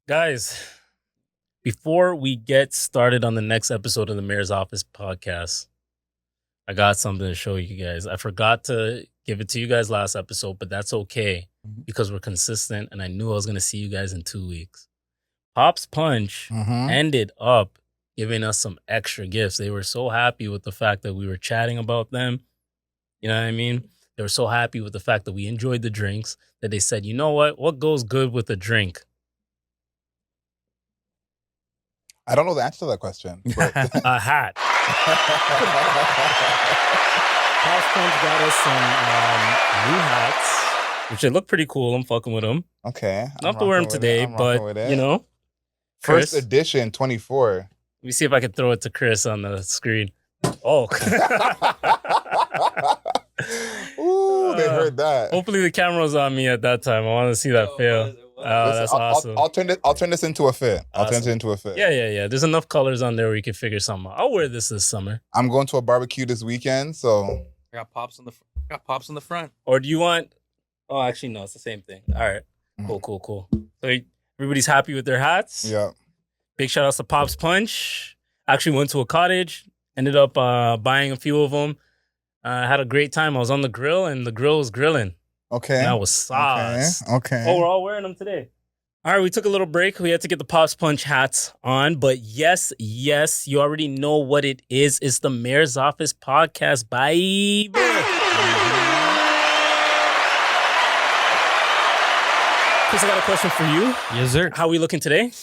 Guys, before we get started on the next episode of the Mayor's Office podcast, I got something to show you guys. I forgot to give it to you guys last episode, but that's okay because we're consistent and I knew I was going to see you guys in 2 weeks. Pop's Punch ended up giving us some extra gifts. They were so happy with the fact that we were chatting about them. You know what I mean? They were so happy with the fact that we enjoyed the drinks that they said, you know what goes good with a drink? I don't know the answer to that question. But A hat. Pop's Punch got us some new hats, which they look pretty cool. I'm fucking with them. Okay. Not to wear them today, but, you know. First Chris, edition, 24. let me see if I can throw it to Chris on the screen. Oh. Ooh, they heard that. Hopefully the camera was on me at that time. I want to see that fail. Oh, that's awesome. I'll turn this into a fit. I'll turn it into a fit. Yeah. There's enough colors on there where you can figure something out. I'll wear this summer. I'm going to a barbecue this weekend, so I got pops on the front. Or do you want? Oh, actually, no. It's the same thing. All right. Cool. So everybody's happy with their hats. Yeah. Big shout outs to Pop's Punch. Actually went to a cottage. Ended up buying a few of them. Had a great time. I was on the grill, and the grill was grilling. Okay. And that was sauce. Okay. Oh, we're all wearing them today. All right, we took a little break. We had to get the Pop's Punch hats on. But yes, you already know what it is. It's the Mayor's Office podcast, baby. Chris, I got a question for you. Yes, sir. How we looking today?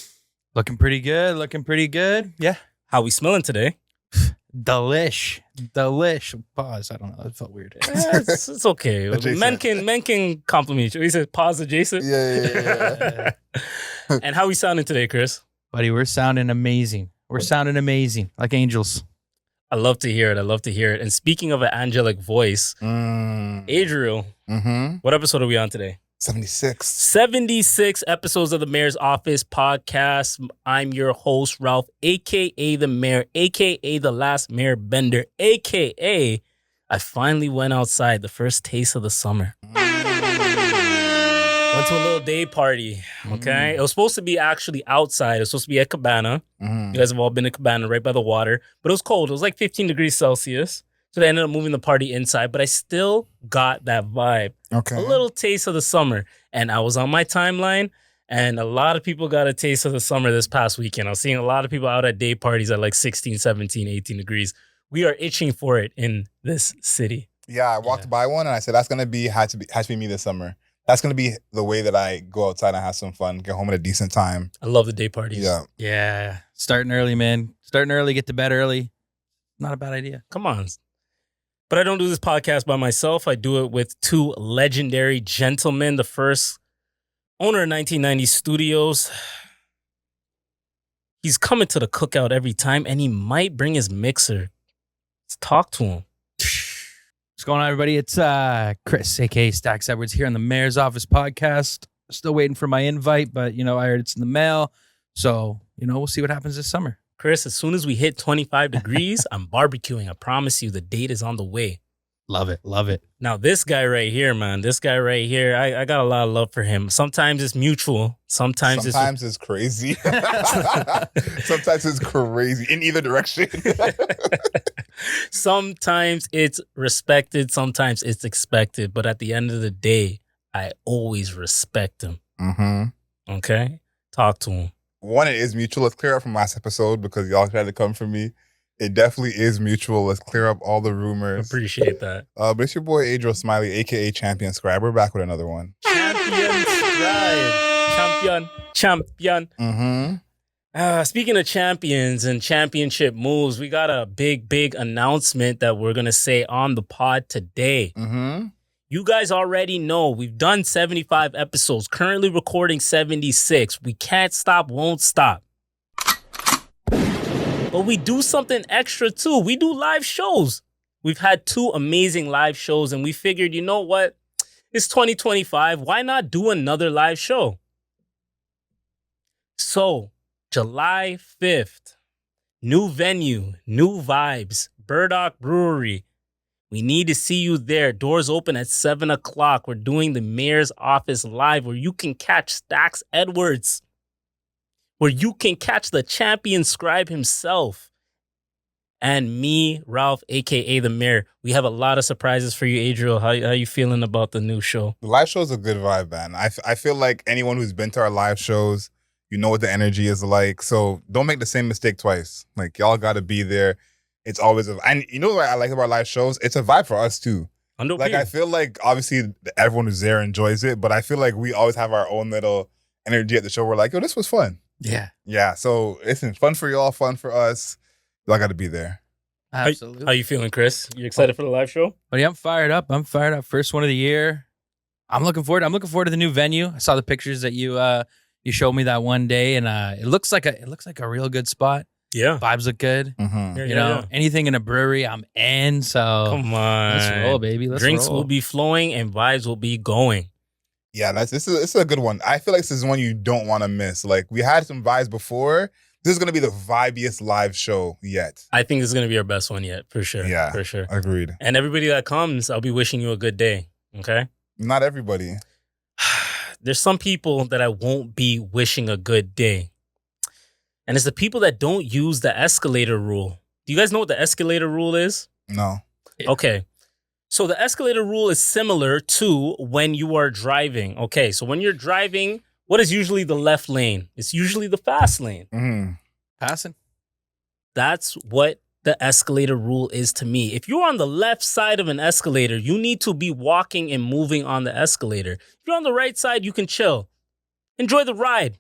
Looking pretty good. Yeah. How we smelling today? Delish. Pause. I don't know. That felt weird. It's okay. Adjacent. Men can compliment you. He said pause adjacent. Yeah. And how we sounding today, Chris? Buddy, we're sounding amazing. Like angels. I love to hear it. And speaking of an angelic voice, Adriel, what episode are we on today? 76 episodes of the Mayor's Office podcast. I'm your host, Ralph, a.k.a. the Mayor, a.k.a. the last Mayor Bender, a.k.a. I finally went outside, the first taste of the summer. Went to a little day party, okay? It was supposed to be actually outside. It was supposed to be at Cabana. You guys have all been to Cabana right by the water. But it was cold. It was like 15 degrees Celsius. So they ended up moving the party inside, but I still got that vibe. Okay. A little taste of the summer. And I was on my timeline, and a lot of people got a taste of the summer this past weekend. I was seeing a lot of people out at day parties at like 16, 17, 18 degrees. We are itching for it in this city. Yeah, I walked by one and I said, has to be me this summer. That's going to be the way that I go outside and have some fun, get home at a decent time. I love the day parties. Yeah. Starting early, man. Get to bed early. Not a bad idea. Come on. But I don't do this podcast by myself. I do it with two legendary gentlemen. The first owner of 1990 Studios. He's coming to the cookout every time, and he might bring his mixer. Let's talk to him. What's going on, everybody? It's Chris, a.k.a. Stacks Edwards, here on the Mayor's Office podcast. Still waiting for my invite, but, I heard it's in the mail. So, we'll see what happens this summer. Chris, as soon as we hit 25 degrees, I'm barbecuing. I promise you, the date is on the way. Love it. Now, this guy right here, man, I got a lot of love for him. Sometimes it's mutual. Sometimes it's crazy. Sometimes it's crazy in either direction. Sometimes it's respected. Sometimes it's expected. But at the end of the day, I always respect him. Okay? Talk to him. One, it is mutual. Let's clear up from last episode because y'all tried to come for me. It definitely is mutual. Let's clear up all the rumors. Appreciate that. But it's your boy Adriel Smiley, a.k.a. Champion Scribe. We're back with another one. Champion Scribe. Champion. Speaking of champions and championship moves, we got a big announcement that we're going to say on the pod today. You guys already know we've done 75 episodes, currently recording 76. We can't stop, won't stop. But we do something extra too. We do live shows. We've had 2 amazing live shows, and we figured, you know what? It's 2025. Why not do another live show? So, July 5th, new venue, new vibes, Burdock Brewery. We need to see you there. Doors open at 7 o'clock. We're doing the Mayor's Office Live where you can catch Stacks Edwards. where you can catch the champion scribe himself. And me, Ralph, a.k.a. The Mayor. We have a lot of surprises for you, Adriel. How you feeling about the new show? The live show is a good vibe, man. I feel like anyone who's been to our live shows, you know what the energy is like. So don't make the same mistake twice. Like, y'all got to be there. It's always and you know what I like about our live shows? It's a vibe for us too. Like, I feel like obviously everyone who's there enjoys it, but I feel like we always have our own little energy at the show. We're like, yo, this was fun. Yeah. Yeah. So it's fun for y'all, fun for us. Y'all got to be there. Absolutely. How you feeling, Chris? You excited for the live show? But yeah, I'm fired up. First one of the year. I'm looking forward to the new venue. I saw the pictures that you showed me that one day, and it looks like a real good spot. Yeah. Vibes look good. Mm-hmm. You know, anything in a brewery, I'm in. So Come on. let's roll, baby. Drinks roll. will be flowing and vibes will be going. Yeah, this is a good one. I feel like this is one you don't want to miss. Like, we had some vibes before. This is going to be the vibiest live show yet. I think this is going to be our best one yet, for sure. Yeah, for sure. Agreed. And everybody that comes, I'll be wishing you a good day. Okay? Not everybody. There's some people that I won't be wishing a good day. And it's the people that don't use the escalator rule. Do you guys know what the escalator rule is? No. Okay. So the escalator rule is similar to when you are driving. Okay, so when you're driving, what is usually the left lane? It's usually the fast lane. Mm-hmm. Passing. That's what the escalator rule is to me. If you're on the left side of an escalator, you need to be walking and moving on the escalator. If you're on the right side, you can chill. Enjoy the ride.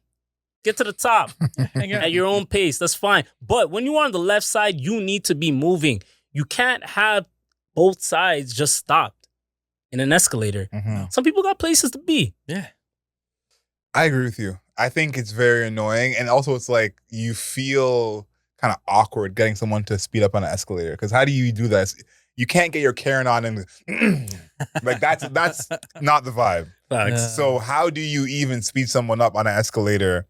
Get to the top at your own pace. That's fine. But when you are on the left side, you need to be moving. You can't have both sides just stopped in an escalator. Mm-hmm. Some people got places to be. Yeah. I agree with you. I think it's very annoying. And also, it's like you feel kind of awkward getting someone to speed up on an escalator. Because how do you do that? You can't get your Karen on and like that's not the vibe. So how do you even speed someone up on an escalator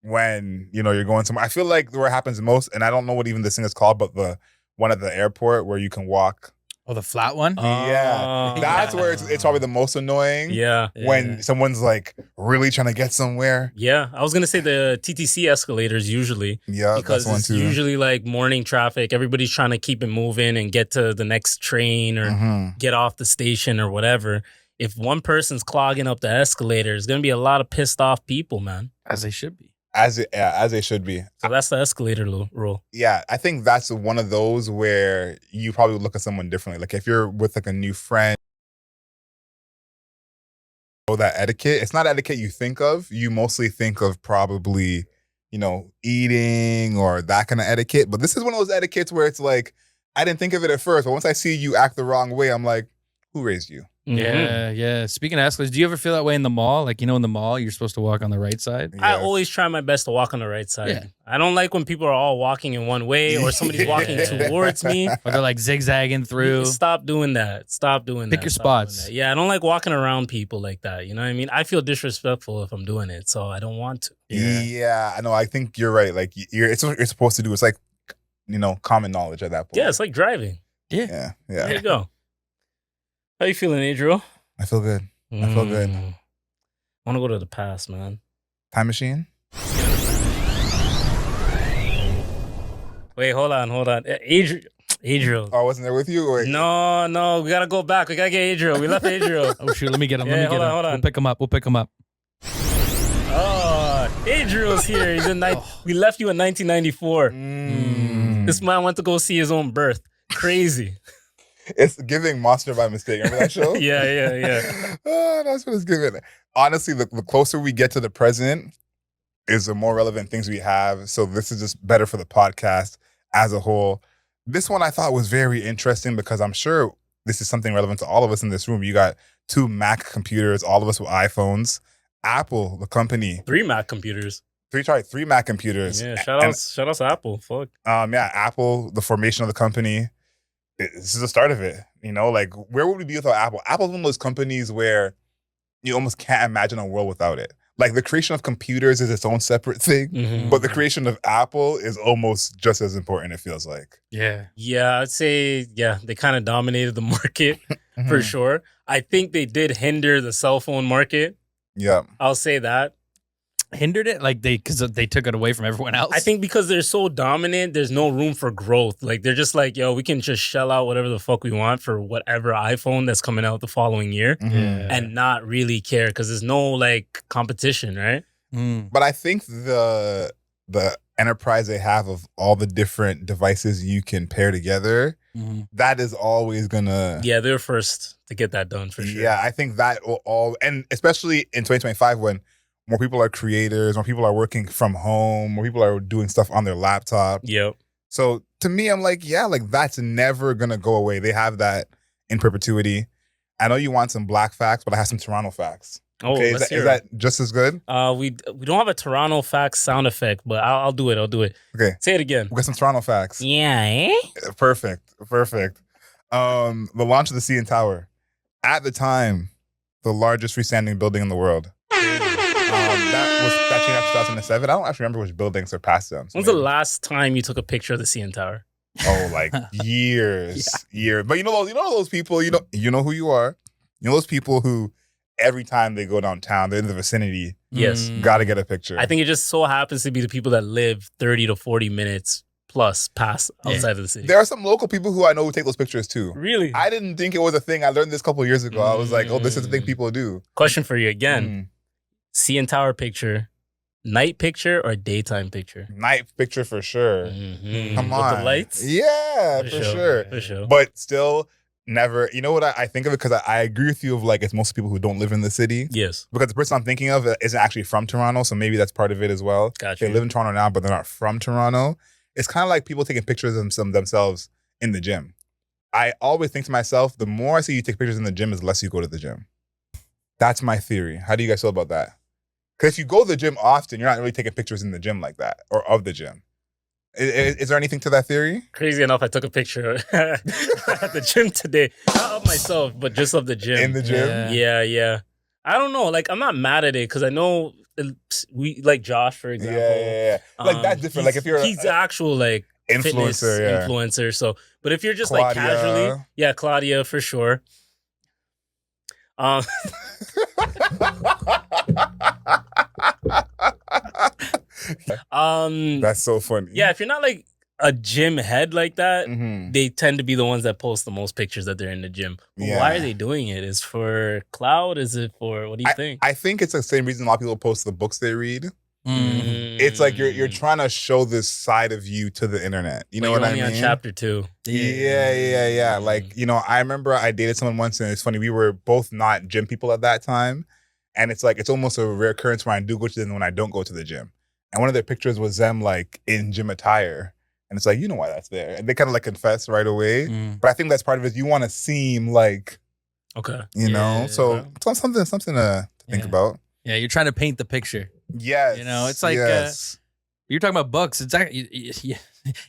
when, you know, you're going somewhere? I feel like where it happens most, and I don't know what even this thing is called, but the one at the airport where you can walk. Oh, the flat one? Yeah. That's where it's probably the most annoying. Yeah. When someone's like really trying to get somewhere. Yeah. I was going to say the TTC escalators usually. Yeah, because that's one it's too. usually like morning traffic. Everybody's trying to keep it moving and get to the next train or get off the station or whatever. If one person's clogging up the escalator, there's going to be a lot of pissed off people, man. As they should be. As they should be. So that's the escalator rule. Yeah, I think that's one of those where you probably look at someone differently. Like if you're with like a new friend, that etiquette, it's not etiquette you think of. You mostly think of probably, you know, eating or that kind of etiquette. But this is one of those etiquettes where it's like, I didn't think of it at first, but once I see you act the wrong way, I'm like, who raised you? Mm-hmm. Yeah. Speaking of escalators, do you ever feel that way in the mall? Like, you know, in the mall, you're supposed to walk on the right side? Yes. I always try my best to walk on the right side. Yeah. I don't like when people are all walking in one way or somebody's walking towards me. Or they're like zigzagging through. Stop doing that. Stop doing that. Pick your Stop doing spots. that. Yeah, I don't like walking around people like that. You know what I mean? I feel disrespectful if I'm doing it, so I don't want to. Yeah, I know. I think you're right. Like it's what you're supposed to do. It's like, you know, common knowledge at that point. Yeah, it's like driving. Yeah. There you go. How you feeling, Adriel? I feel good. I feel good. I want to go to the past, man. Time machine? Wait, hold on. Adriel. Oh, I wasn't there with you? Or... No, we gotta go back. We gotta get Adriel. We left Adriel. Oh, shoot, let me get him. Yeah, hold on. We'll pick him up. Oh, Adriel's here. He's in We left you in 1994. This man went to go see his own birth. Crazy. It's giving Monster by Mistake. Remember that show? Yeah. Oh, that's what it's giving. Honestly, the closer we get to the present is the more relevant things we have. So this is just better for the podcast as a whole. This one I thought was very interesting because I'm sure this is something relevant to all of us in this room. You got 2 Mac computers, all of us with iPhones. Apple, the company. 3 Mac computers. 3 Mac computers. Yeah, shout outs to Apple. Fuck. Apple, the formation of the company. This is the start of it. You know, like, where would we be without Apple? Apple's one of those companies where you almost can't imagine a world without it. Like, the creation of computers is its own separate thing, but the creation of Apple is almost just as important, it feels like. Yeah. Yeah, I'd say, they kind of dominated the market for sure. I think they did hinder the cell phone market. Yeah. I'll say that. hindered it? Like because they took it away from everyone else? I think because they're so dominant, there's no room for growth. Like they're just like, yo, we can just shell out whatever the fuck we want for whatever iPhone that's coming out the following year Mhm. and not really care because there's no like competition, right? But I think the enterprise they have of all the different devices you can pair together, that is always gonna. Yeah, they're first to get that done for sure. Yeah, I think that will all, and especially in 2025 when more people are creators, more people are working from home, more people are doing stuff on their laptop. Yep. So to me, I'm like, yeah, like that's never gonna go away. They have that in perpetuity. I know you want some black facts, but I have some Toronto facts. Oh, Okay, let's hear is that just as good? We don't have a Toronto facts sound effect, but I'll do it. I'll do it. Okay, Say it again. we got some Toronto facts. Yeah. Eh? Perfect. The launch of the CN Tower, at the time, the largest freestanding building in the world. That changed after 2007. I don't actually remember which building surpassed them. So When's the last time you took a picture of the CN Tower? Oh, like years. But you know those people. You know who you are. You know those people who every time they go downtown, they're in the vicinity. Yes. Got to get a picture. I think it just so happens to be the people that live 30 to 40 minutes plus past outside of the city. There are some local people who I know who take those pictures too. Really? I didn't think it was a thing. I learned this a couple of years ago. I was like, oh, this is the thing people do. Question for you again. CN Tower picture, night picture or daytime picture? Night picture for sure. Come on. With the lights? Yeah, for sure. For sure. But still, never. You know what I think of it? Because I agree with you of like, it's most people who don't live in the city. Yes. Because the person I'm thinking of isn't actually from Toronto. So maybe that's part of it as well. Gotcha. They live in Toronto now, but they're not from Toronto. It's kind of like people taking pictures of themselves in the gym. I always think to myself, the more I see you take pictures in the gym, is less you go to the gym. That's my theory. How do you guys feel about that? Because if you go to the gym often, you're not really taking pictures in the gym like that or of the gym. Is there anything to that theory? Crazy enough, I took a picture at the gym today. Not of myself, but just of the gym. In the gym? Yeah. I don't know. Like, I'm not mad at it because I know we, like Josh, for example. Yeah. Like, that's different. Like, if you're he's actual, like, influencer, influencer. So, but if you're just Claudia. like casually, Claudia for sure. That's so funny. Yeah, if you're not like a gym head like that, Mhm. they tend to be the ones that post the most pictures that they're in the gym. But Yeah. why are they doing it? Is for cloud? Is it for what do you think? I think it's the same reason a lot of people post the books they read. It's like you're trying to show this side of you to the internet. You know what I mean? On chapter 2. Yeah. Like, I remember I dated someone once, and it's funny, we were both not gym people at that time. And it's like, it's almost a rare occurrence when I do go to them and when I don't go to the gym. And one of their pictures was them like in gym attire. And it's like, you know why that's there. And they kind of like confess right away. But I think that's part of it. You want to seem like, okay, so it's something to think about. Yeah, you're trying to paint the picture. Yes. It's like you're talking about books. It's actually,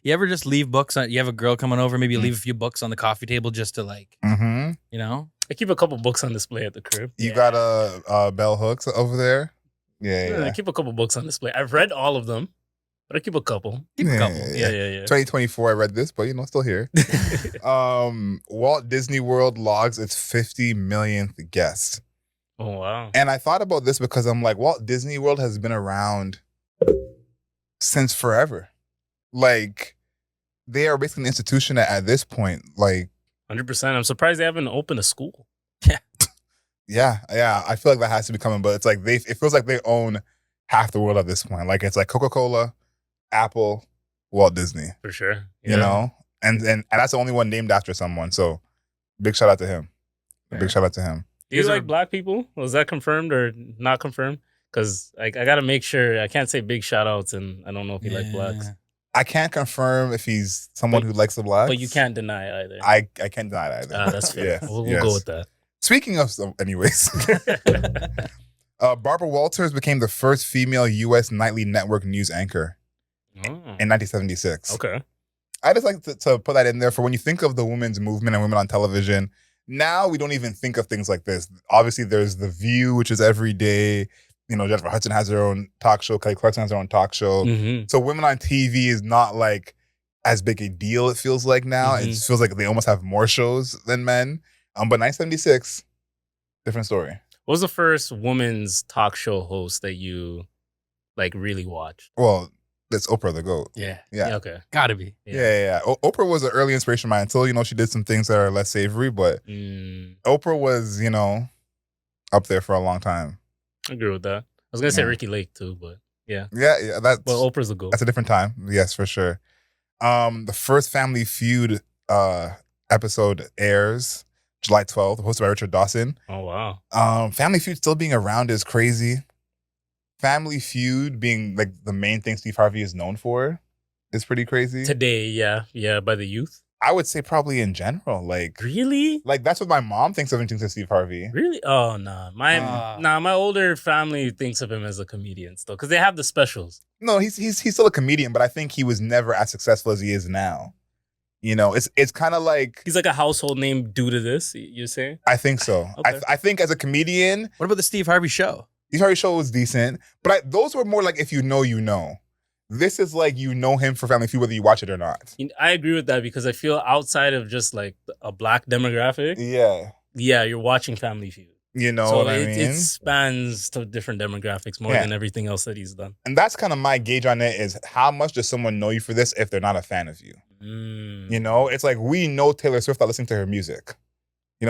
you ever just leave books on? You have a girl coming over, maybe you leave a few books on the coffee table just to like, I keep a couple books on display at the crib. You got a bell hooks over there? Yeah. I keep a couple books on display. I've read all of them, but I keep a couple. Yeah. 2024, I read this, but still here. Walt Disney World logs its 50 millionth guest. Oh, wow. And I thought about this because I'm like, Walt Disney World has been around since forever. Like, they are basically an institution at this point. Like, 100%. I'm surprised they haven't opened a school. Yeah. I feel like that has to be coming, but it's like it feels like they own half the world at this point. Like, it's like Coca-Cola, Apple, Walt Disney. For sure. Yeah. You know? And that's the only one named after someone. So big shout out to him. Big shout out to him. Do you like black people? Was that confirmed or not confirmed? Because I got to make sure. I can't say big shout outs, and I don't know if you like blacks. I can't confirm if he's someone who likes the blacks. But you can't deny it either. I can't deny it either. That's fair. We'll go with that. Speaking of anyways. Barbara Walters became the first female U.S. nightly network news anchor in 1976. Okay. I just like to put that in there for when you think of the women's movement and women on television. Now we don't even think of things like this. Obviously, there's The View, which is every day. Jennifer Hudson has her own talk show. Kelly Clarkson has her own talk show. So women on TV is not like as big a deal, it feels like now. It feels like they almost have more shows than men. But 1976, different story. What was the first woman's talk show host that you like really watched? Well, that's Oprah the GOAT. Yeah. Yeah. Okay. Gotta be. Yeah. Oprah was an early inspiration of mine until, she did some things that are less savory, but Oprah was, up there for a long time. I agree with that. I was gonna say Yeah. Ricky Lake too, but yeah. Yeah, But Oprah's the GOAT. that's a different time. Yes, for sure. The first Family Feud episode airs July 12th, hosted by Richard Dawson. Oh wow. Family Feud still being around is crazy. Family Feud being like the main thing Steve Harvey is known for is pretty crazy. Today, yeah, by the youth. I would say probably in general, like Really? that's what my mom thinks of in Steve Harvey. Really? Oh nah. My older family thinks of him as a comedian still, because they have the specials. No, he's still a comedian, but I think he was never as successful as he is now. It's kind of like he's like a household name due to this. You're saying? I think so. Okay. I think as a comedian, What about the Steve Harvey Show? Steve Harvey Show was decent, but those were more like if you know, you know. This is like you know him for Family Feud whether you watch it or not. I agree with that because I feel outside of just like a black demographic, Yeah, you're watching Family Feud. You know So what I mean? it spans to different demographics more than everything else that he's done. And that's kind of my gauge on it is how much does someone know you for this if they're not a fan of you? It's like we know Taylor Swift by listening to her music.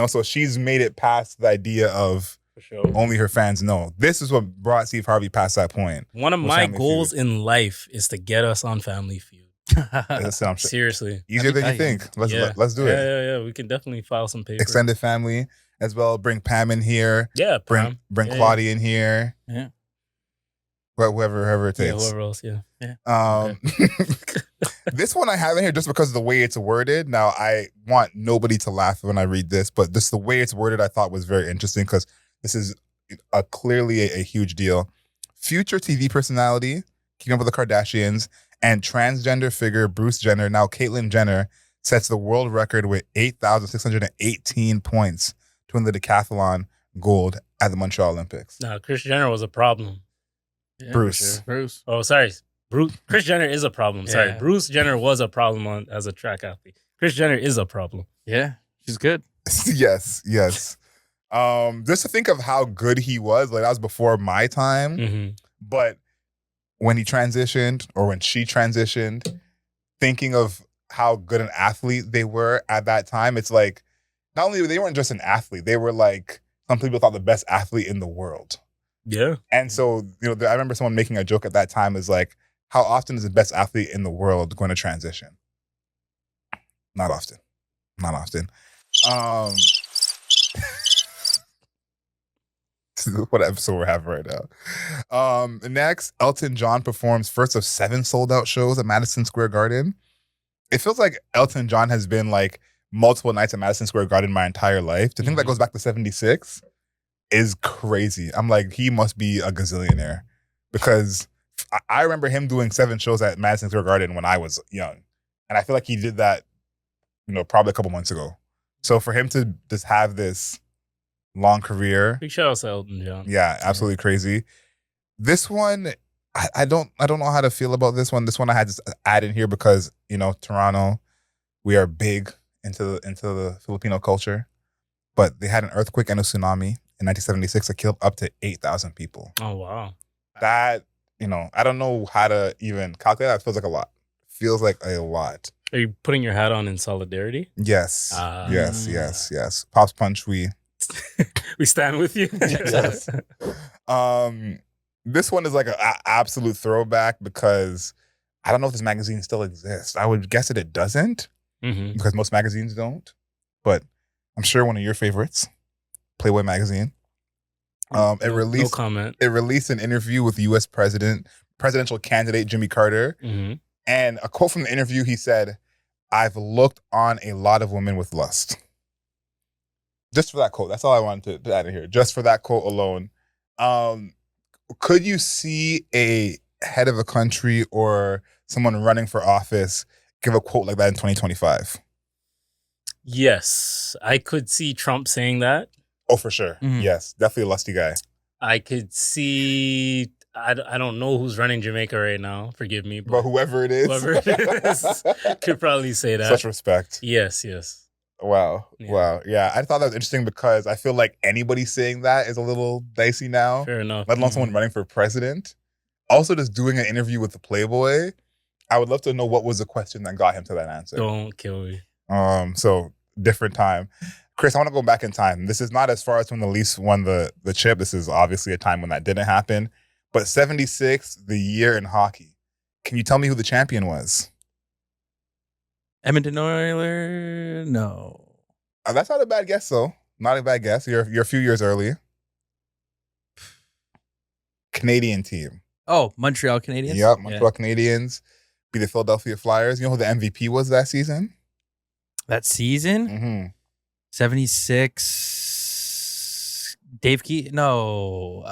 So she's made it past the idea of For sure. only her fans know. This is what brought Steve Harvey past that point. One of my goals in life is to get us on Family Feud. Seriously. Easier than you think. Let's do it. Yeah. We can definitely file some papers. Extended family as well. Bring Pam in here. Yeah, Pam. Bring Claudia in here. Yeah. Whoever it takes. Yeah, whoever else, yeah. Okay. This one I have in here just because of the way it's worded. Now, I want nobody to laugh when I read this, but just the way it's worded I thought was very interesting because this is clearly a huge deal. Future TV personality, Keeping Up with the Kardashians, and transgender figure Bruce Jenner, now Caitlyn Jenner, sets the world record with 8,618 points to win the decathlon gold at the Montreal Olympics. No, Kris Jenner was a problem. Yeah, Bruce. Oh, sorry. Kris Jenner is a problem. Sorry. Bruce Jenner was a problem as a track athlete. Kris Jenner is a problem. Yeah, she's good. Yes. Just to think of how good he was, like that was before my time. Mm-hmm. But when he transitioned or when she transitioned, thinking of how good an athlete they were at that time, it's like not only they weren't just an athlete, they were like some people thought the best athlete in the world. Yeah. And so, I remember someone making a joke at that time is like, how often is the best athlete in the world going to transition? Not often. What episode we're having right now. Next, Elton John performs first of 7 sold-out shows at Madison Square Garden. It feels like Elton John has been like multiple nights at Madison Square Garden my entire life. To think that goes back to 76 is crazy. I'm like, he must be a gazillionaire because I remember him doing 7 shows at Madison Square Garden when I was young. And I feel like he did that, probably a couple months ago. So for him to just have this long career. Big shout out to Elton John. Yeah, absolutely crazy. This one, I don't know how to feel about this one. This one I had to add in here because, Toronto, we are big into the Filipino culture. But they had an earthquake and a tsunami in 1976 that killed up to 8,000 people. Oh, wow. That, I don't know how to even calculate that. It feels like a lot. Feels like a lot. Are you putting your hat on in solidarity? Yes. Yes. Pops Punch, we stand with you. Yes. This one is like an absolute throwback because I don't know if this magazine still exists. I would guess that it doesn't because most magazines don't. But I'm sure one of your favorites, Playboy magazine. No comment. It released an interview with U.S. presidential candidate Jimmy Carter. And a quote from the interview, he said, "I've looked on a lot of women with lust." Just for that quote. That's all I wanted to add in here. Just for that quote alone. Could you see a head of a country or someone running for office give a quote like that in 2025? Yes. I could see Trump saying that. Oh, for sure. Yes. Definitely a lusty guy. I could see... I don't know who's running Jamaica right now. Forgive me. But whoever it is. Could probably say that. Such respect. Yes. Wow. Yeah, I thought that was interesting because I feel like anybody saying that is a little dicey now. Fair enough. Let alone someone running for president. Also, just doing an interview with the Playboy, I would love to know what was the question that got him to that answer. Don't kill me. So different time. Chris, I want to go back in time. This is not as far as when the Leafs won the chip. This is obviously a time when that didn't happen. But 76, the year in hockey. Can you tell me who the champion was? Edmonton Oilers? No. That's not a bad guess, though. Not a bad guess. You're a few years early. Canadian team. Oh, Montreal Canadiens? Yep, Montreal Canadiens beat the Philadelphia Flyers. You know who the MVP was that season? That season? Mm-hmm. 76. Dave Key? No.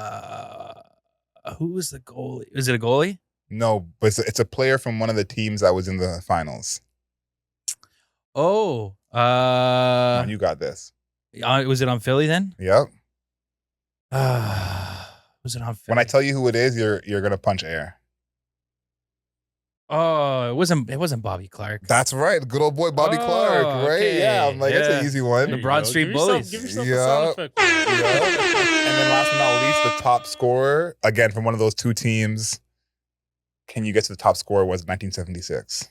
Who was the goalie? Was it a goalie? No, but it's a player from one of the teams that was in the finals. Oh. Come on, you got this. Was it on Philly then? Yep. Was it on Philly? When I tell you who it is, you're gonna punch air. Oh, it wasn't Bobby Clark. That's right. Good old boy Bobby Clark, right? okay. Yeah, I'm like, that's an easy one. The Broad Street Bullies. Give yourself a sound effect. And then last but not least, the top scorer, again, from one of those two teams. Can you guess who the top scorer was in 1976?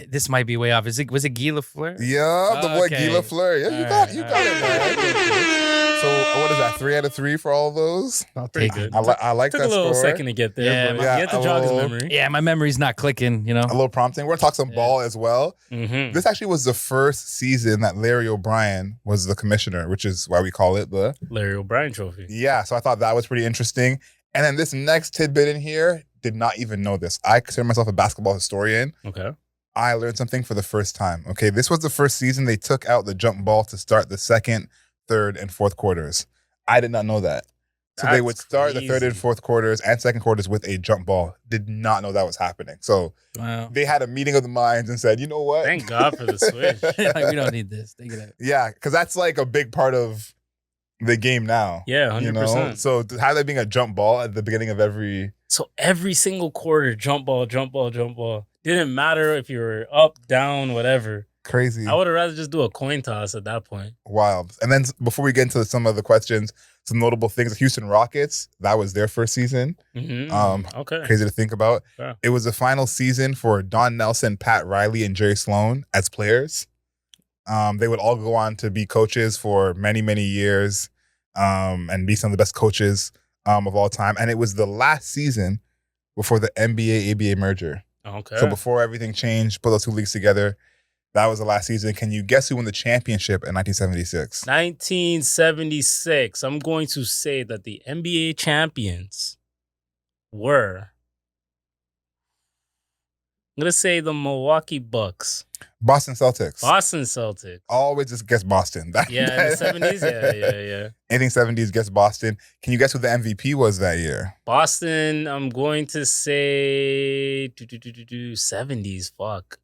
This might be way off. Was it Guy Lafleur? Yeah, the boy Okay. Guy Lafleur. Yeah, you got it, man. So what is that? 3 out of 3 for all those? I'll Pretty take good. it. I like Took that a little score. second to get there, Yeah, but yeah, you have to a jog his little- memory. Yeah, my memory's not clicking, you know? A little prompting. We're gonna talk some ball as well. Mm-hmm. This actually was the first season that Larry O'Brien was the commissioner, which is why we call it the Larry O'Brien Trophy. Yeah, so I thought that was pretty interesting. And then this next tidbit in here, did not even know this. I consider myself a basketball historian. Okay. I learned something for the first time. Okay, this was the first season they took out the jump ball to start the second, third, and fourth quarters. I did not know that. So they That's would start the third and crazy. fourth quarters and second quarters with a jump ball. Did not know that was happening. So Wow. they had a meeting of the minds and said, you know what? Thank God for the switch. Like, we don't need this. Take it out. Yeah, because that's like a big part of the game now. Yeah, 100%. You know? So to have that being a jump ball at the beginning of every... So every single quarter, jump ball, jump ball, jump ball. Didn't matter if you were up, down, whatever. Crazy. I would have rather just do a coin toss at that point. Wild. And then before we get into some of the questions, some notable things. Houston Rockets, that was their first season. Mm-hmm. Okay. Crazy to think about. Yeah. It was the final season for Don Nelson, Pat Riley, and Jerry Sloan as players. They would all go on to be coaches for many, many years and be some of the best coaches of all time. And it was the last season before the NBA-ABA merger. Okay. So before everything changed, put those two leagues together, that was the last season. Can you guess who won the championship in 1976? 1976. I'm going to say that the NBA champions were. I'm going to say the Milwaukee Bucks. Boston Celtics. Boston Celtics. Always just guess Boston. Yeah, in the 70s. Yeah. Anything 70s, guess Boston. Can you guess who the MVP was that year? Boston, I'm going to say 70s. Fuck.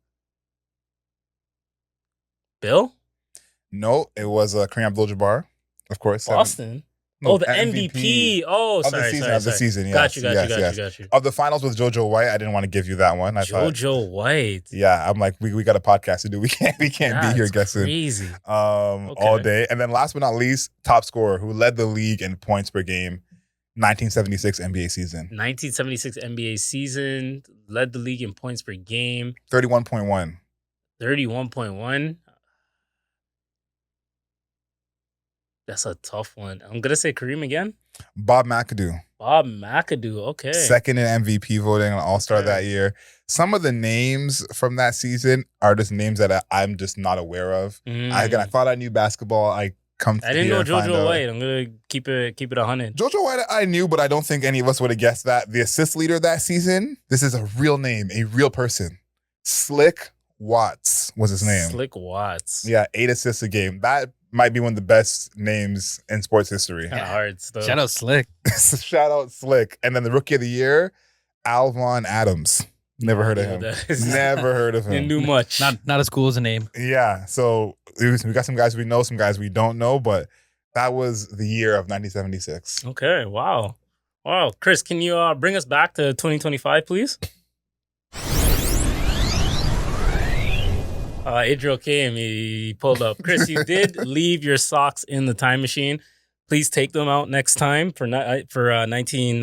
Bill? No, it was Kareem Abdul-Jabbar, of course. Boston? No, the MVP. Oh, of sorry. the season, yes. Got yes. you. Of the finals with JoJo White, I didn't want to give you that one. I thought, JoJo White. yeah, I'm like, we got a podcast to do. We can't be here guessing Crazy. all day. And then last but not least, top scorer who led the league in points per game, 1976 NBA season. 1976 NBA season, led the league in points per game, 31.1. 31.1. That's a tough one. I'm going to say Kareem again. Bob McAdoo. Bob McAdoo. Okay. Second in MVP voting on All-Star that year. Some of the names from that season are just names that I'm just not aware of. I thought I knew basketball. I didn't know JoJo White. I'm gonna keep it 100. JoJo White I knew, but I don't think any of us would have guessed that. The assist leader that season, this is a real name, a real person. Slick Watts was his name. Slick Watts. Yeah, 8 assists a game. That might be one of the best names in sports history. Kind of hard stuff. Shout out Slick. Shout out Slick. And then the rookie of the year, Alvon Adams. Never heard of him. Never heard of him. Didn't do much. Not as cool as a name. Yeah, so we got some guys we know, some guys we don't know, but that was the year of 1976. Okay, wow. Chris, can you bring us back to 2025, please? Adriel came, he pulled up. Chris, you did leave your socks in the time machine. Please take them out next time for 19...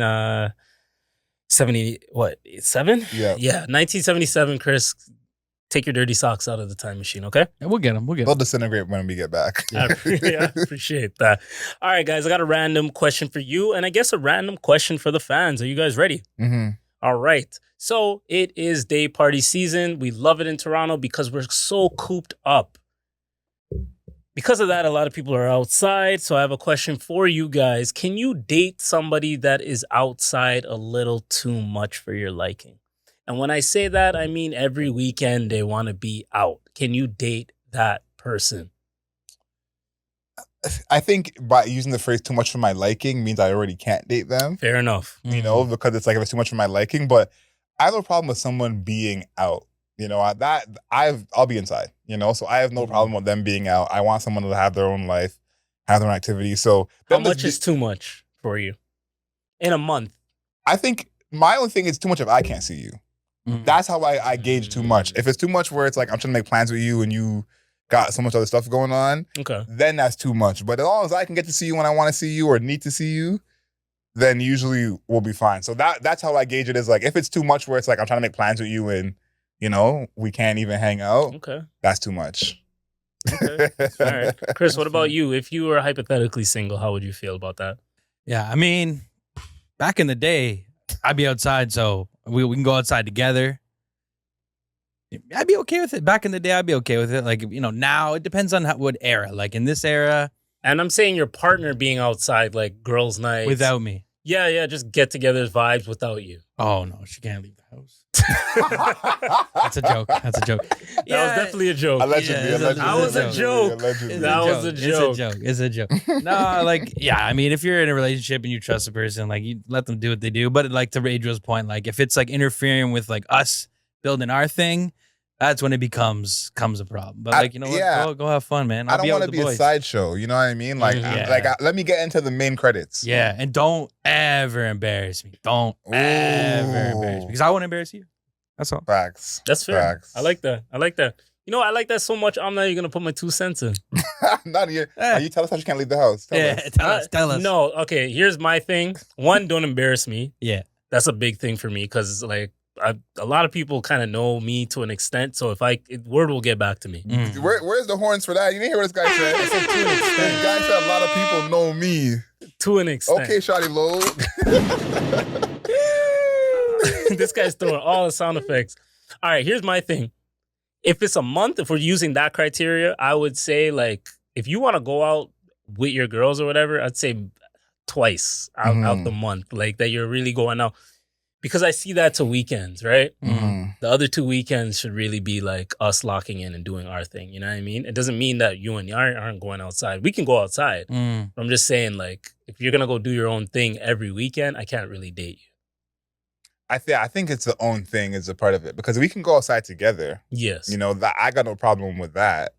70, what, 7? Yeah. Yeah, 1977, Chris. Take your dirty socks out of the time machine, okay? Yeah, we'll get them. They'll disintegrate when we get back. I appreciate that. All right, guys, I got a random question for you, and I guess a random question for the fans. Are you guys ready? Mm-hmm. All right. So it is day party season. We love it in Toronto because we're so cooped up. Because of that, a lot of people are outside. So I have a question for you guys. Can you date somebody that is outside a little too much for your liking? And when I say that, I mean every weekend they want to be out. Can you date that person? I think by using the phrase "too much for my liking" means I already can't date them. Fair enough. You know, because it's like if it's too much for my liking. But I have no problem with someone being out. You know, I'll be inside. You know, so I have no problem with them being out. I want someone to have their own life, have their own activities. So how much is too much for you in a month? I think my only thing is too much if I can't see you. That's how I gauge too much. If it's too much where it's like I'm trying to make plans with you and you got so much other stuff going on, okay, then that's too much. But as long as I can get to see you when I want to see you or need to see you, then usually we'll be fine. So that's how I gauge it, is like if it's too much where it's like I'm trying to make plans with you and, you know, we can't even hang out. Okay. That's too much. Okay. All right. Chris, what about you? If you were hypothetically single, how would you feel about that? Yeah, I mean, back in the day, I'd be outside, so we can go outside together. I'd be okay with it. Back in the day, I'd be okay with it. Like, you know, now it depends on what era. Like in this era. And I'm saying your partner being outside, like girls' nights. Without me. Yeah, just get-togethers vibes without you. Oh, no, she can't leave the house. That's a joke. That was definitely a joke. Allegedly. That was a joke. That was a joke. It's a joke. No, like, yeah, I mean, if you're in a relationship and you trust a person, like, you let them do what they do. But like to Adriel's point, like, if it's like interfering with like us building our thing, that's when it becomes a problem. But like, you know what? Go have fun, man. I don't want to be a sideshow. You know what I mean? Like, let me get into the main credits. Yeah, and don't ever embarrass me. Don't ever embarrass me, because I won't embarrass you. That's all. Facts. That's fair. Facts. I like that. You know, I like that so much. I'm not even gonna put my 2 cents in. Not you. You tell us how you can't leave the house. Tell us. No, okay. Here's my thing. One, don't embarrass me. Yeah, that's a big thing for me because like. A lot of people kind of know me to an extent, so word will get back to me. Where's the horns for that? You didn't hear what this guy said. I said to an extent. This guy said a lot of people know me. To an extent. Okay, Shotty Low. This guy's throwing all the sound effects. All right, here's my thing. If it's a month, if we're using that criteria, I would say like if you want to go out with your girls or whatever, I'd say twice out the month, like that you're really going out. Because I see that to weekends, right? Mm-hmm. The other 2 weekends should really be like us locking in and doing our thing. You know what I mean? It doesn't mean that you and I aren't going outside. We can go outside. But I'm just saying, like, if you're going to go do your own thing every weekend, I can't really date you. I think it's the own thing is a part of it. Because we can go outside together. Yes. You know, I got no problem with that.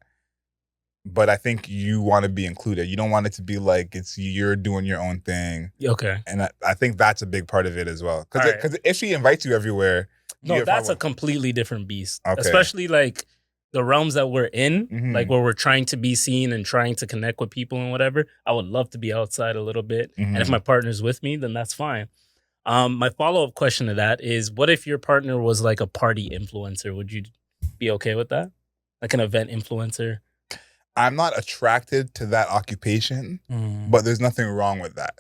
But I think you want to be included. You don't want it to be like you're doing your own thing. Okay. And I think that's a big part of it as well. Because if she invites you everywhere. No, that's a completely different beast. Okay. Especially like the realms that we're in, like where we're trying to be seen and trying to connect with people and whatever. I would love to be outside a little bit. And if my partner's with me, then that's fine. My follow-up question to that is, what if your partner was like a party influencer? Would you be okay with that? Like an event influencer? I'm not attracted to that occupation, but there's nothing wrong with that.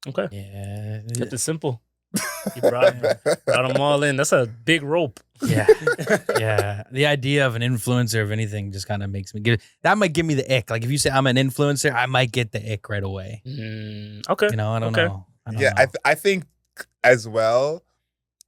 Okay. Yeah. Kept it simple. You brought them all in. That's a big rope. Yeah. Yeah. The idea of an influencer of anything just kind of makes me that might give me the ick. Like if you say I'm an influencer, I might get the ick right away. Okay. You know, I don't know. I think as well,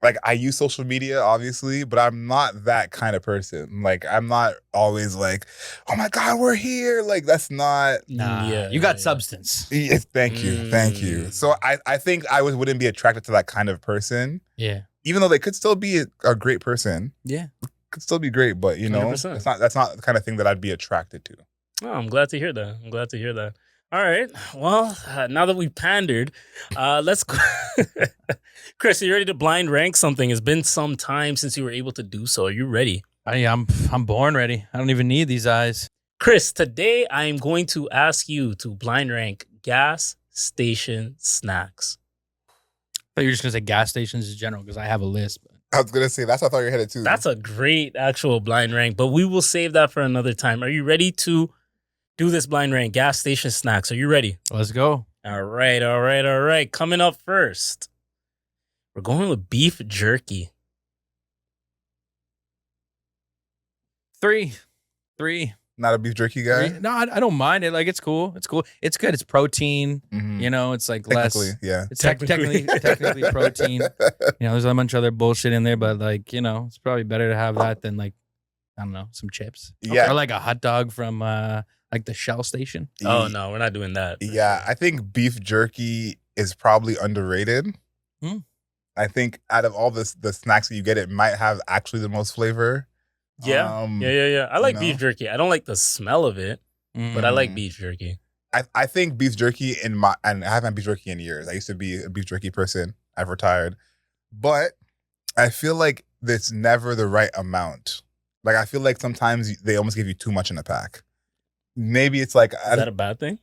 like I use social media obviously, but I'm not that kind of person. Like I'm not always like, oh my God, we're here. Like that's not. You got substance. Yes, thank you. So I think I wouldn't be attracted to that kind of person. Yeah. Even though they could still be a great person. Yeah. Could still be great, but you know, 100%. that's not the kind of thing that I'd be attracted to. Oh, I'm glad to hear that. All right. Well, now that we pandered, let's go. Chris, are you ready to blind rank something? It's been some time since you were able to do so. Are you ready? I'm born ready. I don't even need these eyes. Chris, today I am going to ask you to blind rank gas station snacks. thought you were just gonna say gas stations in general because I have a list. But. I was gonna say that's what I thought you were headed to. That's a great actual blind rank, but we will save that for another time. Are you ready to do this blind rank? Gas station snacks. Are you ready? Let's go. All right. Coming up first, we're going with beef jerky. 3. Not a beef jerky guy. 3. No, I don't mind it. Like it's cool. It's cool. It's good. It's protein. Mhm. You know, it's like Technically, less. yeah. It's Technically. technically protein. You know, there's a bunch of other bullshit in there, but like, you know, it's probably better to have that than like, I don't know, some chips. Yeah. Or like a hot dog from like the Shell station. Oh no, we're not doing that. Yeah, I think beef jerky is probably underrated. Hmm. I think out of all the snacks that you get, it might have actually the most flavor. Yeah. I like you beef know? jerky. I don't like the smell of it, but I like beef jerky. I think beef jerky and I haven't had beef jerky in years. I used to be a beef jerky person. I've retired. But I feel like it's never the right amount. Like I feel like sometimes they almost give you too much in a pack. Maybe it's like Is that a bad thing?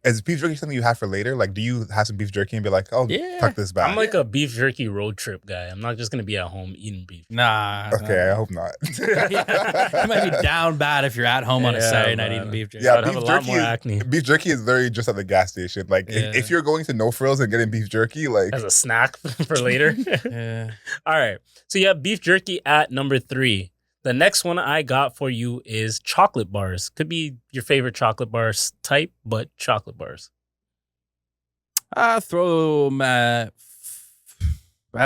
is beef jerky something you have for later? Like, do you have some beef jerky and be like, oh, Yeah. tuck this back? I'm like a beef jerky road trip guy. I'm not just gonna be at home eating beef. Nah. Okay, I hope not. You might be down bad if you're at home on a Yeah, Saturday night man. eating beef jerky. Yeah, I'd have a lot more acne Beef jerky is very just at the gas station. Like Yeah. if you're going to No Frills and getting beef jerky, like as a snack for later. Yeah. All right. So you have beef jerky at number 3. The next one I got for you is chocolate bars. Could be your favorite chocolate bars type, but chocolate bars. Throw them at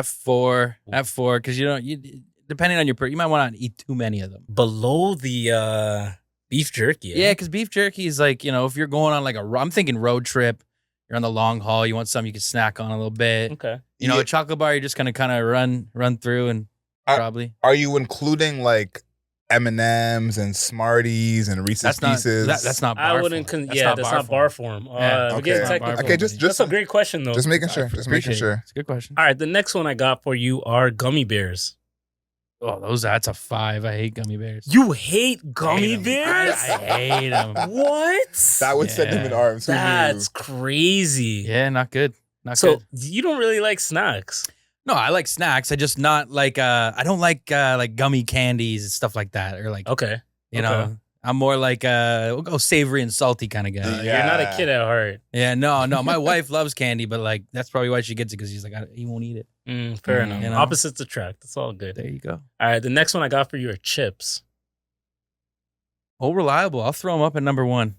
4. At 4, because you depending on you might want to eat too many of them. Below the beef jerky. Yeah, because beef jerky is like, you know, if you're going on like I'm thinking road trip, you're on the long haul, you want something you can snack on a little bit. Okay. You know, Yeah. a chocolate bar, you're just gonna kind of run through and probably. are you including like M&Ms and Smarties and Reese's That's not Pieces? that's not. Bar I wouldn't. form. That's not bar form. Yeah. We're getting Okay. technical. Bar Okay, form. just That's a great question though. just making sure. Just making Appreciate it. sure. It's a good question. All right. The next one I got for you are gummy bears. Oh, that's a 5. I hate gummy bears. You hate gummy Hate 'em. bears? I hate them. What? That would send him in Yeah. arms. Who knew? That's crazy. Yeah, not good. Not So good. you don't really like snacks. No, I like snacks. I just not like I don't like gummy candies and stuff like that. Or like Okay. you okay. know, I'm more like we'll go savory and salty kind of guy. You're not a kid at heart. Yeah, no. My wife loves candy, but like that's probably why she gets it because she's like he won't eat it. Fair Mm, enough. you know? Opposites attract. That's all good. There you go. All right. The next one I got for you are chips. Old Reliable. I'll throw them up at number 1.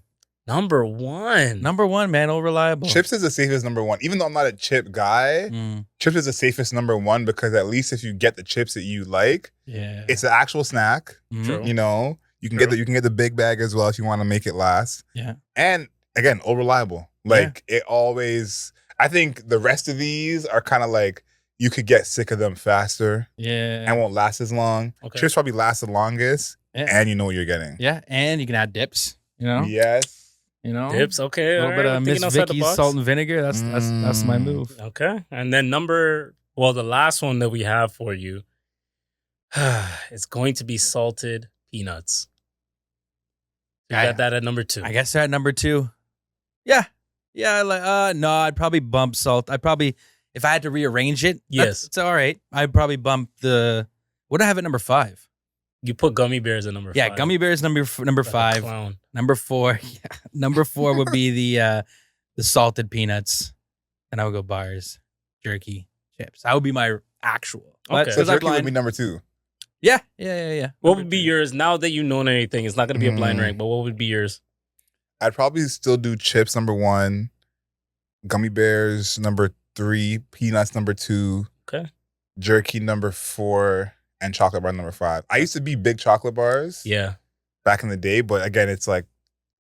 Number 1. Number 1, man. Old Reliable. Chips is the safest number 1. Even though I'm not a chip guy, Mm, chips is the safest number 1 because at least if you get the chips that you like, yeah. it's an actual snack. Mhm. True. You know, you can True. get the big bag as well if you want to make it last. Yeah. And again, all reliable. Like it always. I think the rest of these are kind of like you could get sick of them faster Yeah. and won't last as long. Okay. Chips probably last the longest, Yeah. and you know what you're getting. Yeah, and you can add dips. You know. Yes. You know. Dips. Okay. A all little bit right, of thinking Miss outside the Vicky's box. salt and vinegar. That's my move. Okay. And then the last one that we have for you is going to be salted peanuts. You got that at number 2. I guess they're at number 2. Yeah. Yeah, like no, I'd probably bump salt. I'd probably if I had to rearrange it, Yes. it's all right. I'd probably bump what do I have at number 5? You put gummy bears at number 5. Yeah, gummy bears number Like a 5. clown. Number 4. Yeah. Number 4 would be the salted peanuts. And I would go bars, jerky, chips. That would be my actual. Okay. So Because I jerky would blind. be number 2. Yeah. What would be yours now that you know anything? It's not going to be a blind rank, but what would be yours? I'd probably still do chips number 1, gummy bears number 3, peanuts number 2, Okay. jerky number 4, and chocolate bar number 5. I used to be big chocolate bars Yeah. back in the day, but again, it's like,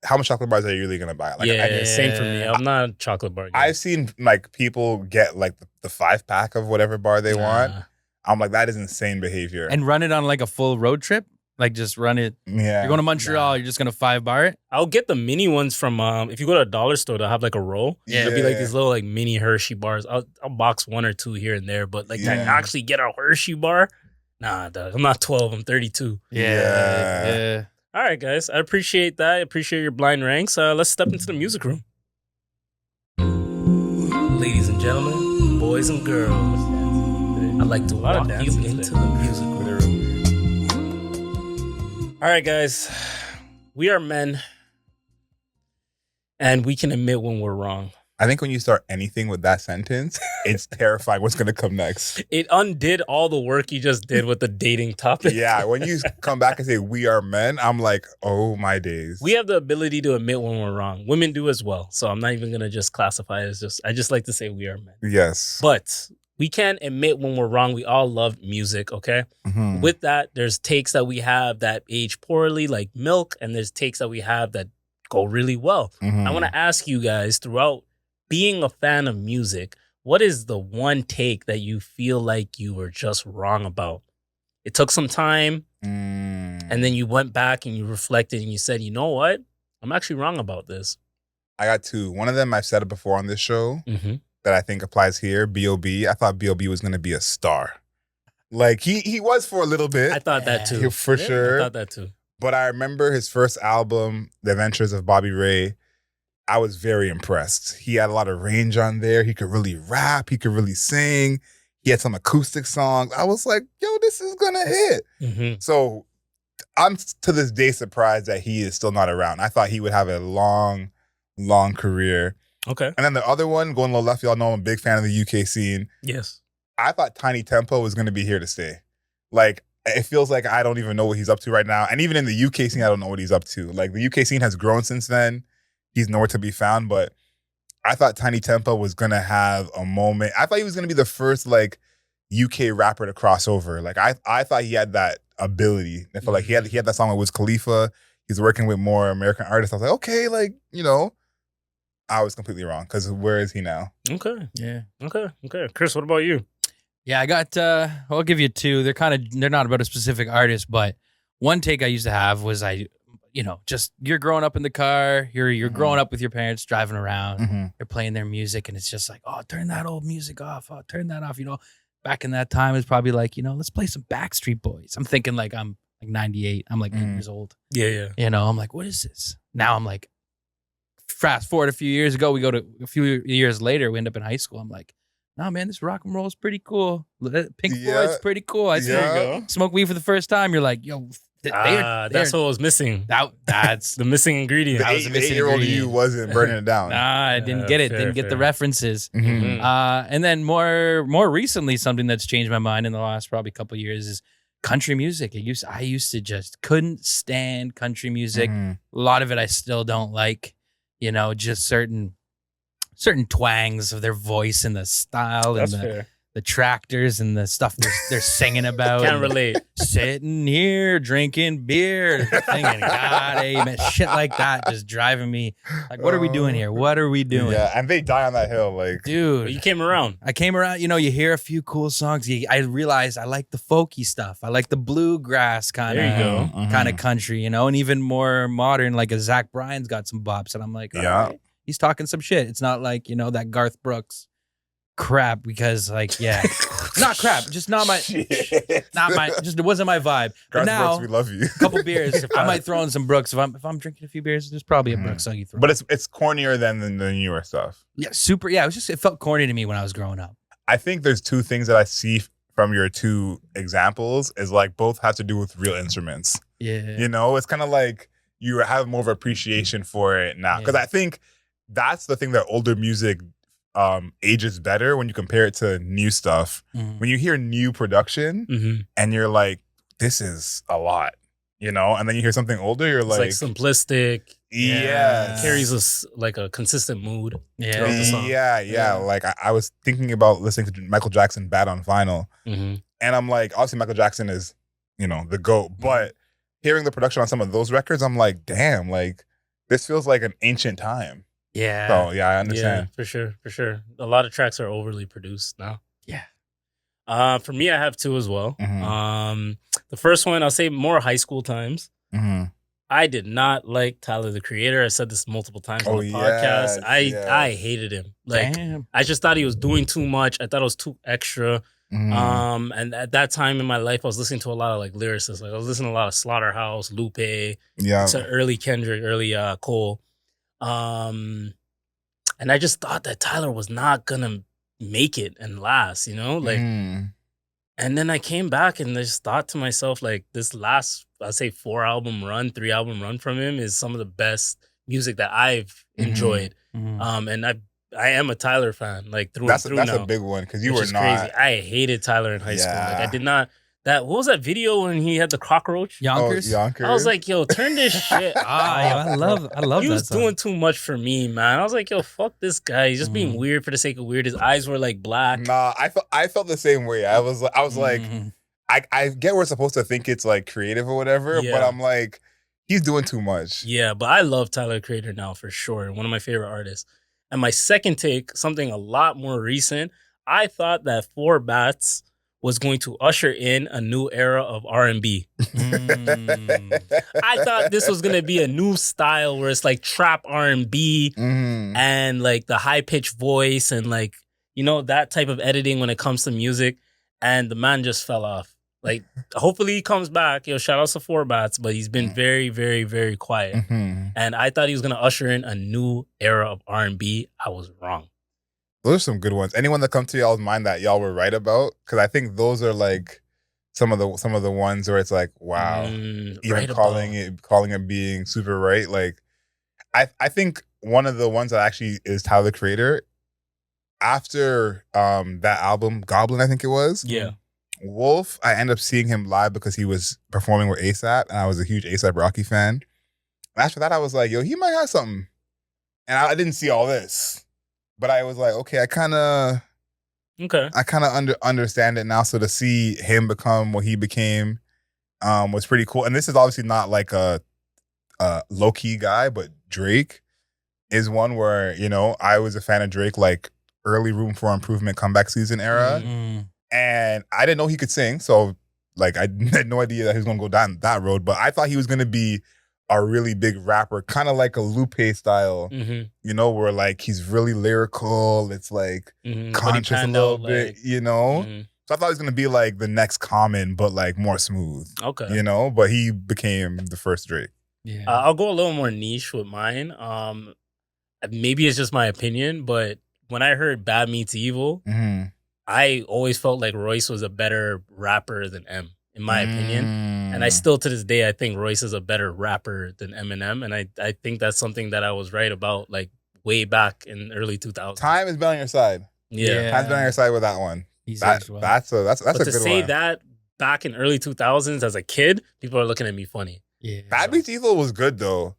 how much chocolate bars are you really gonna buy? Like, Same for me. I'm not a chocolate bar guy. I've seen like people get like the 5-pack of whatever bar they want. Nah. I'm like, that is insane behavior. And run it on like a full road trip. Like just run it. yeah, You're going to Montreal. You're just going to 5-bar it. I'll get the mini ones from if you go to a dollar store, they'll have like a roll. Yeah. It'll be like these little like mini Hershey bars. I'll box 1 or 2 here and there, but like to Yeah. actually get a Hershey bar, nah, dog. I'm not 12. I'm 32. Yeah. All right, guys. I appreciate that. I appreciate your blind ranks. Let's step into the music room. Ladies and gentlemen, boys boys and girls. I'd like to walk you into the music room. All right, guys. We are men, and we can admit when we're wrong. I think when you start anything with that sentence, it's terrifying what's going to come next. It undid all the work you just did with the dating topic. Yeah, when you come back and say we are men, I'm like, oh my days. We have the ability to admit when we're wrong. Women do as well. So I'm not even going to just classify it as I just like to say we are men. Yes. But we can admit when we're wrong. We all love music, okay? Mhm. With that, there's takes that we have that age poorly, like milk, and there's takes that we have that go really well. Mhm. I want to ask you guys, throughout being a fan of music, what is the one take that you feel like you were just wrong about? It took some time, and then you went back and you reflected and you said, you know what? I'm actually wrong about this. I got two. One of them I've said it before on this show Mm-hmm. that I think applies here. B.O.B. I thought B.O.B. was going to be a star. Like he was for a little bit. I thought that too. For sure. I thought that too. But I remember his first album, The Adventures of Bobby Ray. I was very impressed. He had a lot of range on there. He could really rap. He could really sing. He had some acoustic songs. I was like, yo, this is going to hit. Mm-hmm. So I'm to this day surprised that he is still not around. I thought he would have a long, long career. Okay. And then the other one, going a little left, y'all know I'm a big fan of the UK scene. Yes. I thought Tiny Tempo was going to be here to stay. Like, it feels like I don't even know what he's up to right now. And even in the UK scene, I don't know what he's up to. Like, the UK scene has grown since then. He's nowhere to be found. But I thought Tiny Tempo was going to have a moment. I thought he was going to be the first, like, UK rapper to cross over. Like, I thought he had that ability. I felt like he had that song with Wiz Khalifa. He's working with more American artists. I was like, okay, like, you know. I was completely wrong because where is he now? Okay. Yeah. Okay. Chris, what about you? Yeah, I got I'll give you two. They're not about a specific artist, but one take I used to have was just you're growing up in the car, you're growing up with your parents driving around, they're playing their music, and it's just like, oh, turn that old music off. Oh, turn that off. Back in that time it's probably like, let's play some Backstreet Boys. I'm thinking like I'm like 98. I'm like 8 years old. Yeah. I'm like, what is this? Now I'm like, fast forward a few years ago, we go to a few years later, we end up in high school. I'm like, nah, man, this rock and roll is pretty cool. Pink Floyd's pretty cool. I smoke weed for the first time. You're like, yo, that's what was missing. That's the missing ingredient. The 8-year-old you wasn't burning it down. Nah, I didn't get it. Didn't get the references. Mm-hmm. And then more recently, something that's changed my mind in the last probably couple of years is country music. I used to just couldn't stand country music. A lot of it I still don't like. Just certain twangs of their voice and the style and the tractors and the stuff they're singing about. Can't relate. Sitting here drinking beer, singing God, amen, shit like that, just driving me like, what are we doing here? What are we doing? Yeah, and they die on that hill, like, dude. But you came around. I came around. You hear a few cool songs. I realized I like the folky stuff. I like the bluegrass kind of country. And even more modern, like a Zach Bryan's got some bops, and I'm like, all right, he's talking some shit. It's not like that Garth Brooks crap, because like, not crap, just not my just it wasn't my vibe. But now, Brooks, we love you. A couple beers, I might throw in some Brooks. If I'm drinking a few beers, there's probably a Brooks song you throw. But it's cornier than the newer stuff. Yeah, super. Yeah, it felt corny to me when I was growing up. I think there's two things that I see from your two examples is like both have to do with real instruments. Yeah, it's kind of like you have more of appreciation for it now, because I think that's the thing that older music ages better when you compare it to new stuff. When you hear new production and you're like, this is a lot, and then you hear something older, you're like simplistic. Yeah. It carries a consistent mood. Yeah. Like I was thinking about listening to Michael Jackson Bad on vinyl. And I'm like, obviously Michael Jackson is, the GOAT, but hearing the production on some of those records, I'm like, damn, like this feels like an ancient time. Yeah. So yeah, I understand. Yeah, for sure. A lot of tracks are overly produced now. Yeah. For me, I have two as well. The first one, I'll say more high school times. I did not like Tyler, the Creator. I said this multiple times on the podcast. I hated him. Like, damn. I just thought he was doing too much. I thought it was too extra. And at that time in my life, I was listening to a lot of like lyricists. Like I was listening to a lot of Slaughterhouse, Lupe, to early Kendrick, early Cole. And I just thought that Tyler was not gonna make it and last, you know? Like, and then I came back and just thought to myself, like, this last, I'd say 3 album run from him is some of the best music that I've enjoyed. And I am a Tyler fan, like through and through that's now. a big one because you which were is not. crazy. I hated Tyler in high school. Like I Yeah. did not. What was that video when he had the cockroach? Yonkers. Yonkers. I was like, yo, turn this shit off. I love He that was song. doing too much for me, man. I was like, yo, fuck this guy. He's just being weird for the sake of weird. His eyes were like black. Nah, I felt the same way. I was like, I get we're supposed to think it's like creative or whatever, but Yeah. I'm like, he's doing too much. Yeah, but I love Tyler Creator now for sure. One of my favorite artists. And my second take, something a lot more recent, I thought that Four Bats was going to usher in a new era of R&B. I thought this was going to be a new style where it's like trap R&B and like the high-pitched voice and like, you know, that type of editing when it comes to music. And the man just fell off. Like, hopefully he comes back. Yo, shout out to Four Bats, but he's been very, very, very quiet. And I thought he was going to usher in a new era of R&B. I was wrong. Those are some good ones. Anyone that come to y'all's mind that y'all were right about? Because I think those are like some of the ones where it's like, wow, even right calling it being super right. Like, I think one of the ones that actually is Tyler the Creator. After that album, Goblin, I think it was. Yeah. Wolf, I ended up seeing him live because he was performing with A$AP, and I was a huge A$AP Rocky fan. And after that, I was like, yo, he might have something. And I didn't see all this. But I was like, okay, I kind of understand it now. So to see him become what he became was pretty cool. And this is obviously not like a low-key guy, but Drake is one where, you know, I was a fan of Drake like early Room for Improvement comeback season era. And I didn't know he could sing. So like I had no idea that he was going to go down that road. But I thought he was going to be a really big rapper, kind of like a Lupe style, you know, where like he's really lyrical. It's like conscious a little bit, like, you know. So I thought he was gonna be like the next Common, but like more smooth. Okay, you know. But he became the first Drake. Yeah, I'll go a little more niche with mine. Maybe it's just my opinion, but when I heard Bad Meets Evil, I always felt like Royce was a better rapper than M, in my opinion. And I still, to this day, I think Royce is a better rapper than Eminem. And I think that's something that I was right about, like, way back in early 2000s. Time has been on your side. Yeah. Time's been on your side with that one. That's a good one. To say that back in early 2000s as a kid, people are looking at me funny. Yeah. Bad Meets Evil was good, though.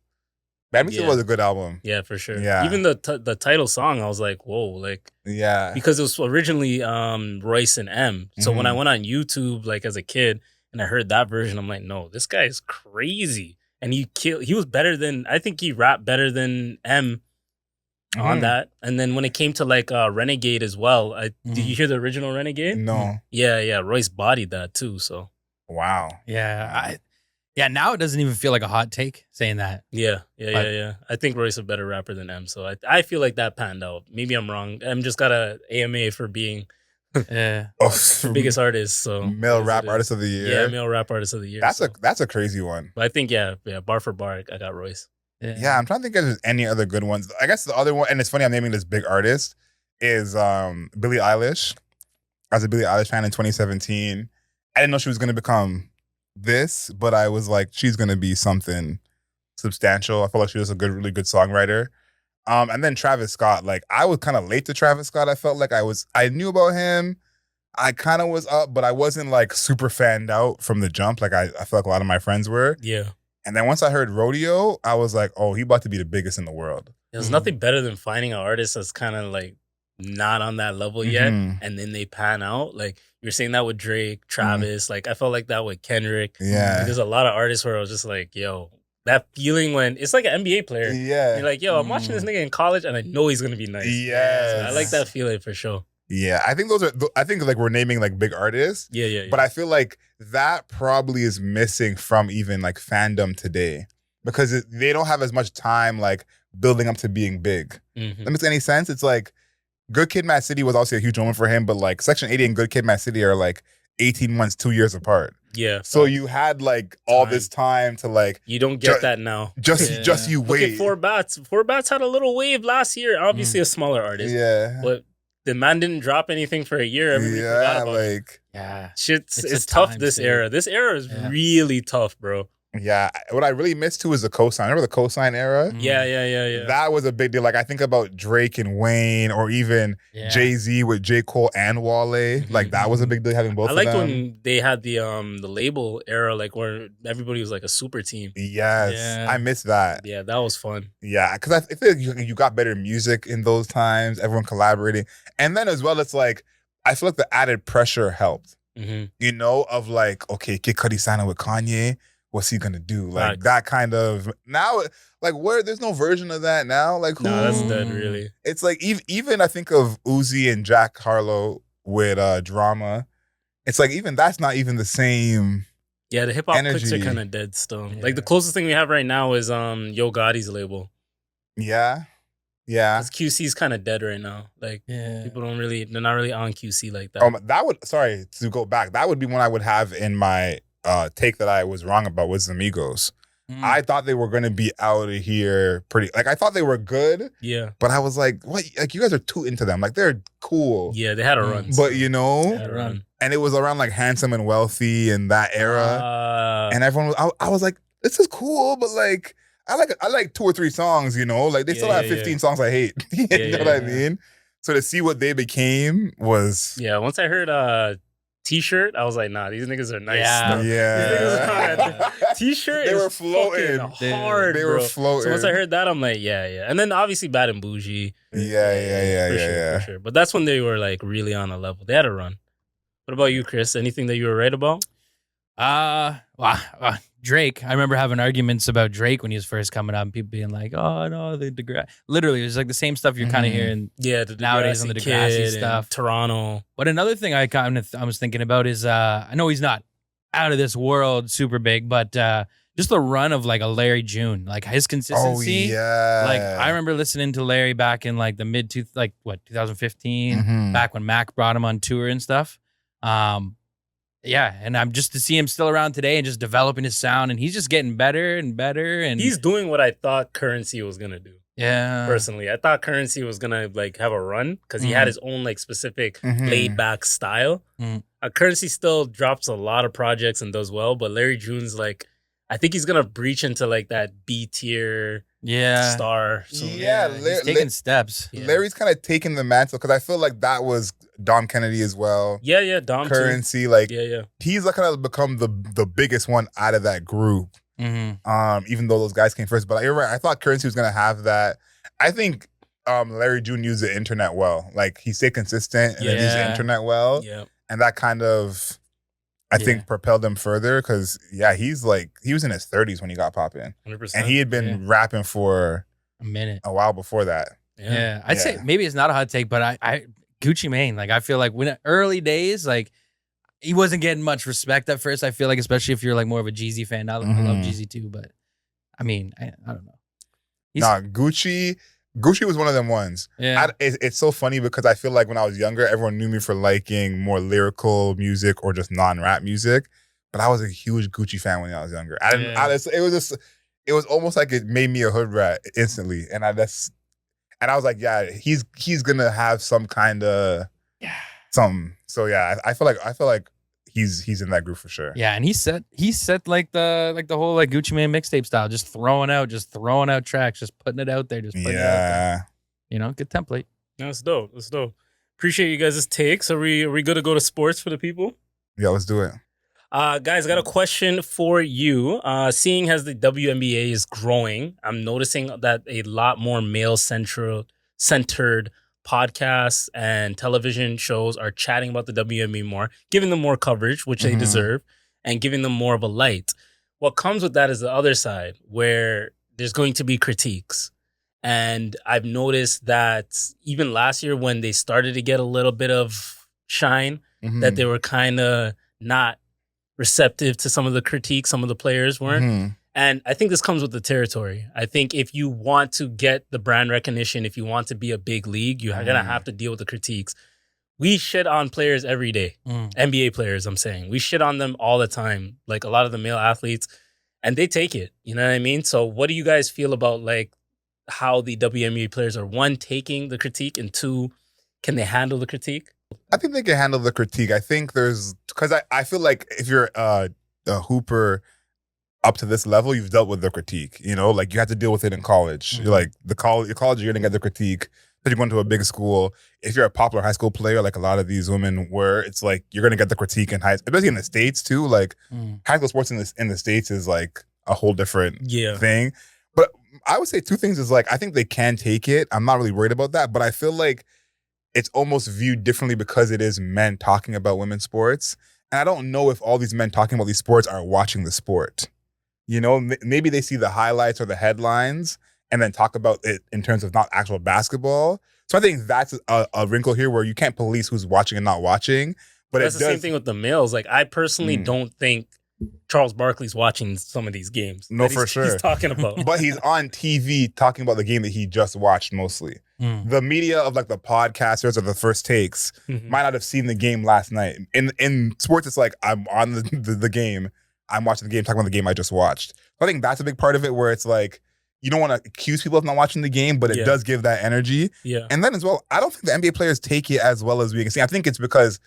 Bad Meets Evil was a good album. Yeah, for sure. Yeah. Even the title song, I was like, whoa, like, yeah, because it was originally Royce and M. So when I went on YouTube, like as a kid, and I heard that version, I'm like, no, this guy is crazy. And he was better than, I think he rapped better than M on that. And then when it came to like Renegade as well, did you hear the original Renegade? No. Yeah. Royce bodied that too. So wow. Yeah. Now it doesn't even feel like a hot take saying that. Yeah. I think Royce is a better rapper than M. So I feel like that panned out. Maybe I'm wrong. M just got a AMA for being the biggest artist. So male rap artist of the year. Yeah, male rap artist of the year. That's a crazy one. But I think bar for bar, I got Royce. Yeah, I'm trying to think if there's any other good ones. I guess the other one, and it's funny I'm naming this big artist, is Billie Eilish. I was a Billie Eilish fan in 2017. I didn't know she was going to become this, but I was like, she's going to be something substantial. I felt like she was a really good songwriter. And then Travis Scott, like I was kind of late to Travis Scott. I felt like I knew about him. I kind of was up, but I wasn't like super fanned out from the jump. Like I feel like a lot of my friends were. Yeah. And then once I heard Rodeo, I was like, oh, he about to be the biggest in the world. There's nothing better than finding an artist that's kind of like not on that level yet, and then they pan out. Like you're saying that with Drake, Travis. Like I felt like that with Kendrick. Yeah. Like, there's a lot of artists where I was just like, yo, that feeling when it's like an NBA player. Yeah. You're like, yo, I'm watching this nigga in college and I know he's gonna be nice. Yes. So I like that feeling for sure. Yeah. I think like we're naming like big artists. Yeah. But I feel like that probably is missing from even like fandom today because they don't have as much time like building up to being big. That makes any sense? It's like Good Kid, Mad City was obviously a huge moment for him, but like Section 80 and Good Kid, Mad City are like 18 months, 2 years apart. Yeah. So you had like all this time to like. You don't get that now. Just you wait. Look at Four Bats. Four Bats had a little wave last year. Obviously a smaller artist. Yeah. But the man didn't drop anything for a year. Everybody forgot about him. like Yeah. Shit's It's it's a tough time this saver. era. This era is Yeah. really tough, bro. yeah. What I really missed too is the cosign. Remember the cosign era? Mm. Yeah. That was a big deal. Like I think about Drake and Wayne, or even Yeah. Jay-Z with J. Cole and Wale. Like that was a big deal having both I of liked them. when they had the label era, like where everybody was like a super team. Yes, Yeah. I miss that. Yeah, that was fun. Yeah, because I feel like you got better music in those times. Everyone collaborating, and then as well, it's like I feel like the added pressure helped. Mm-hmm. You know, of like, okay, Kid Cudi signing with Kanye. What's he gonna do? Like Facts. that kind of now, like where there's no version of that now. Like who? No, that's dead, really. It's like even I think of Uzi and Jack Harlow with Drama. It's like even that's not even the same. Yeah, the hip hop clicks are Energy. kind of dead still. Yeah. Like the closest thing we have right now is Yo Gotti's label. Yeah, yeah. Because QC's kind of dead right now. Like Yeah. people they're not really on QC like that. That would, sorry to go back. That would be one I would have in my take that I was wrong about was the Migos. Mm. I thought they were going to be out of here pretty. Like I thought they were good, Yeah, but I was like, what? Like you guys are too into them. Like they're cool. yeah, they had a run. But still. you know, They had a run. and it was around like Handsome and Wealthy and that era, and everyone was. I was like, this is cool, but like I like 2 or 3 songs. You know, like they still Yeah, have yeah, 15 yeah. songs I hate. You know what I mean? So to see what they became was Yeah, once I heard T-shirt, I was like, nah, these niggas are nice. Yeah. still. yeah. T-shirt They is were floating. fucking hard, They bro. were floating. So once I heard that, I'm like, yeah. And then obviously Bad and Bougie. Yeah. For sure. But that's when they were like really on a level. They had a run. What about you, Chris? Anything that you were right about? Drake. I remember having arguments about Drake when he was first coming up, and people being like, "Oh no, the Degrassi." Literally, it was like the same stuff you're kind of hearing Yeah, the nowadays on the Degrassi Kid stuff. and Toronto. But another thing I was thinking about is I know he's not out of this world, super big, but just the run of like a Larry June, like his Oh consistency. yeah. Like I remember listening to Larry back in like the 2015, Mhm. back when Mac brought him on tour and stuff. Yeah, and I'm just to see him still around today and just developing his sound, and he's just getting better and better. And He's doing what I thought Currency was gonna do. yeah, Personally, I thought Currency was gonna like have a run because he had his own like specific Mhm. laid back style. Mhm. Currency still drops a lot of projects and does well, but Larry June's like, I think he's gonna breach into like that B tier star. soon. Yeah, he's taking steps. Yeah. Larry's kind of taking the mantle because I feel like that was Dom Kennedy as well. Yeah, Dom Currency, like too. Yeah. he's like kind of become the biggest one out of that group. Mm-hmm. Even though those guys came first, but you're right. I thought Currency was gonna have that. I think Larry June used the internet well. Like he stayed consistent and then used the Yeah. internet well, Yeah. and that kind of I think propelled him further because he was in his 30s when he got popping, 100%. and he had been rapping for A minute. a while before that. Yeah, I'd say maybe it's not a hot take, but I Gucci Mane, like I feel like when early days, like he wasn't getting much respect at first. I feel like, especially if you're like more of a Jeezy fan. I love Jeezy too, but I mean, I don't know. Gucci was one of them ones. Yeah, It's so funny because I feel like when I was younger, everyone knew me for liking more lyrical music or just non-rap music. But I was a huge Gucci fan when I was younger. It was almost like it made me a hood rat instantly. And I was like, yeah, he's gonna have some kind of something. So yeah, I feel like he's in that group for sure. yeah, and he set like the whole like Gucci Mane mixtape style, just throwing out tracks, just putting it out there, just putting it out there. You know, good template. That's dope. Appreciate you guys' takes. Are we good to go to sports for the people? Yeah, let's do it. Guys, I got a question for you. Seeing as the WNBA is growing, I'm noticing that a lot more male-centered podcasts and television shows are chatting about the WNBA more, giving them more coverage, which they deserve, and giving them more of a light. What comes with that is the other side, where there's going to be critiques. And I've noticed that even last year when they started to get a little bit of shine, that they were kind of not receptive to some of the critiques, some of the players weren't. And I think this comes with the territory. I think if you want to get the brand recognition, if you want to be a big league, you're going to have to deal with the critiques. We shit on players every day. NBA players, I'm saying. We shit on them all the time, like a lot of the male athletes, and they take it. You know what I mean? So what do you guys feel about like how the WNBA players are, one, taking the critique, and two, Can they handle the critique? I think they can handle the critique. I think because I feel like if you're a hooper up to this level, you've dealt with the critique. You know, like you have to deal with it in college. You're like your college, you're gonna get the critique. But you're going to a big school. If you're a popular high school player, like a lot of these women were, it's like you're gonna get the critique in especially in the States too. Like high school sports in the States is like a whole different thing. But I would say two things is like I think they can take it. I'm not really worried about that, but I feel like it's almost viewed differently because it is men talking about women's sports. And I don't know if all these men talking about these sports are watching the sport. You know, maybe they see the highlights or the headlines and then talk about it in terms of not actual basketball. So I think that's a wrinkle here where you can't police who's watching and not watching. But that's the same thing with the males. Like I personally don't think Charles Barkley's watching some of these games. No, for sure. He's talking about. But he's on TV talking about the game that he just watched mostly. The media of like the podcasters or the first takes might not have seen the game last night. In sports, it's like I'm on the game. I'm watching the game, talking about the game I just watched. I think that's a big part of it where it's like, you don't want to accuse people of not watching the game, but it does give that energy. Yeah. And then as well, I don't think the NBA players take it as well as we can see. I think it's because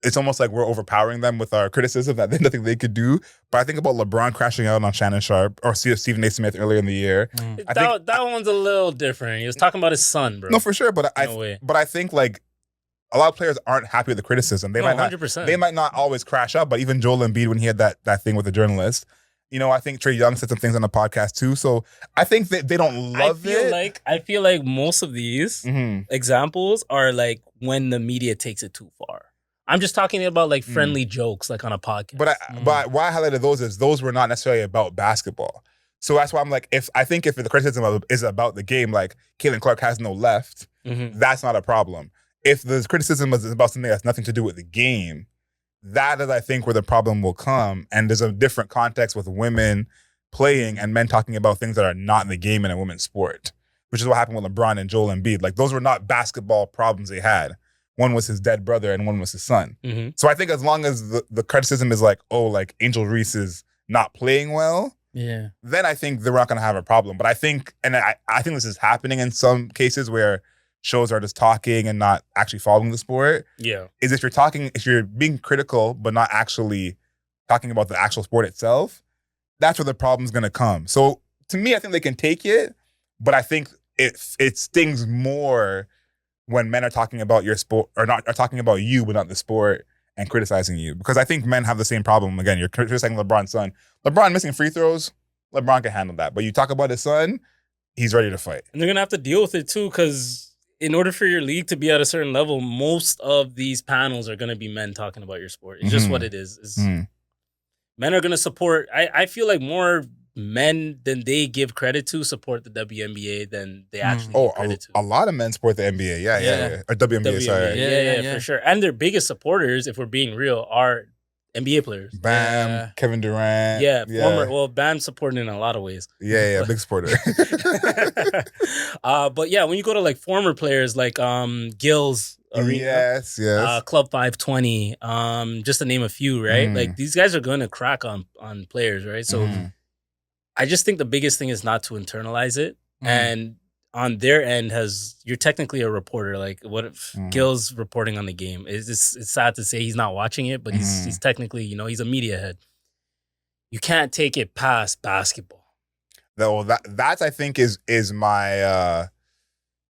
it's almost like we're overpowering them with our criticism that there's nothing they could do. But I think about LeBron crashing out on Shannon Sharp or Stephen A. Smith earlier in the year. That one's a little different. He was talking about his son, bro. No, for sure. But I think like a lot of players aren't happy with the criticism. They might not 100%. They might not always crash out, but even Joel Embiid when he had that thing with the journalist, you know, I think Trae Young said some things on the podcast too. So I think that they don't love it. I feel like most of these examples are like when the media takes it too far. I'm just talking about like friendly jokes, like on a podcast. But why I highlighted those is those were not necessarily about basketball. So that's why I'm like, if the criticism is about the game, like Caitlin Clark has no left, that's not a problem. If the criticism is about something that's nothing to do with the game, that is, I think, where the problem will come. And there's a different context with women playing and men talking about things that are not in the game in a women's sport, which is what happened with LeBron and Joel Embiid. Like, those were not basketball problems they had. One was his dead brother and one was his son. So I think as long as the criticism is like, oh, like Angel Reese is not playing well, then I think they're not going to have a problem. But I think, and I think this is happening in some cases where shows are just talking and not actually following the sport. Is if you're being critical but not actually talking about the actual sport itself, that's where the problem's going to come. So to me, I think they can take it, but I think it stings more when men are talking about your sport or not are talking about you but not the sport and criticizing you, because I think men have the same problem. Again, you're criticizing LeBron's son. LeBron missing free throws, LeBron can handle that, but you talk about his son, he's ready to fight. And they're gonna have to deal with it too, because in order for your league to be at a certain level, most of these panels are going to be men talking about your sport. It's just what it is. Men are going to support. I feel like more men than they give credit to support the WNBA than they actually give credit to. A lot of men support the NBA. Yeah. Or WNBA, sorry. Yeah, for sure. And their biggest supporters, if we're being real, are NBA players. Bam, Kevin Durant. Bam's supporting in a lot of ways. Big supporter. But yeah, when you go to like former players like Gil's Arena, yes. Club 520, just to name a few, right? Like these guys are going to crack on players, right? So I just think the biggest thing is not to internalize it. And on their end, you're technically a reporter. Like, what if Gil's reporting on the game? It's sad to say he's not watching it, but he's technically, he's a media head. You can't take it past basketball. Well, that's I think is my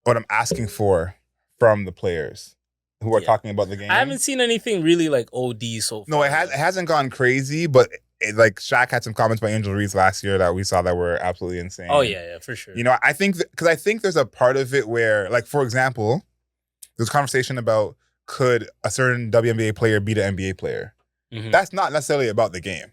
what I'm asking for from the players who are talking about the game. I haven't seen anything really like OD so far. No, it hasn't gone crazy, but like Shaq had some comments by Angel Reese last year that we saw that were absolutely insane. Oh yeah, for sure. I think because I think there's a part of it where, like, for example, there's conversation about could a certain WNBA player beat an NBA player. That's not necessarily about the game.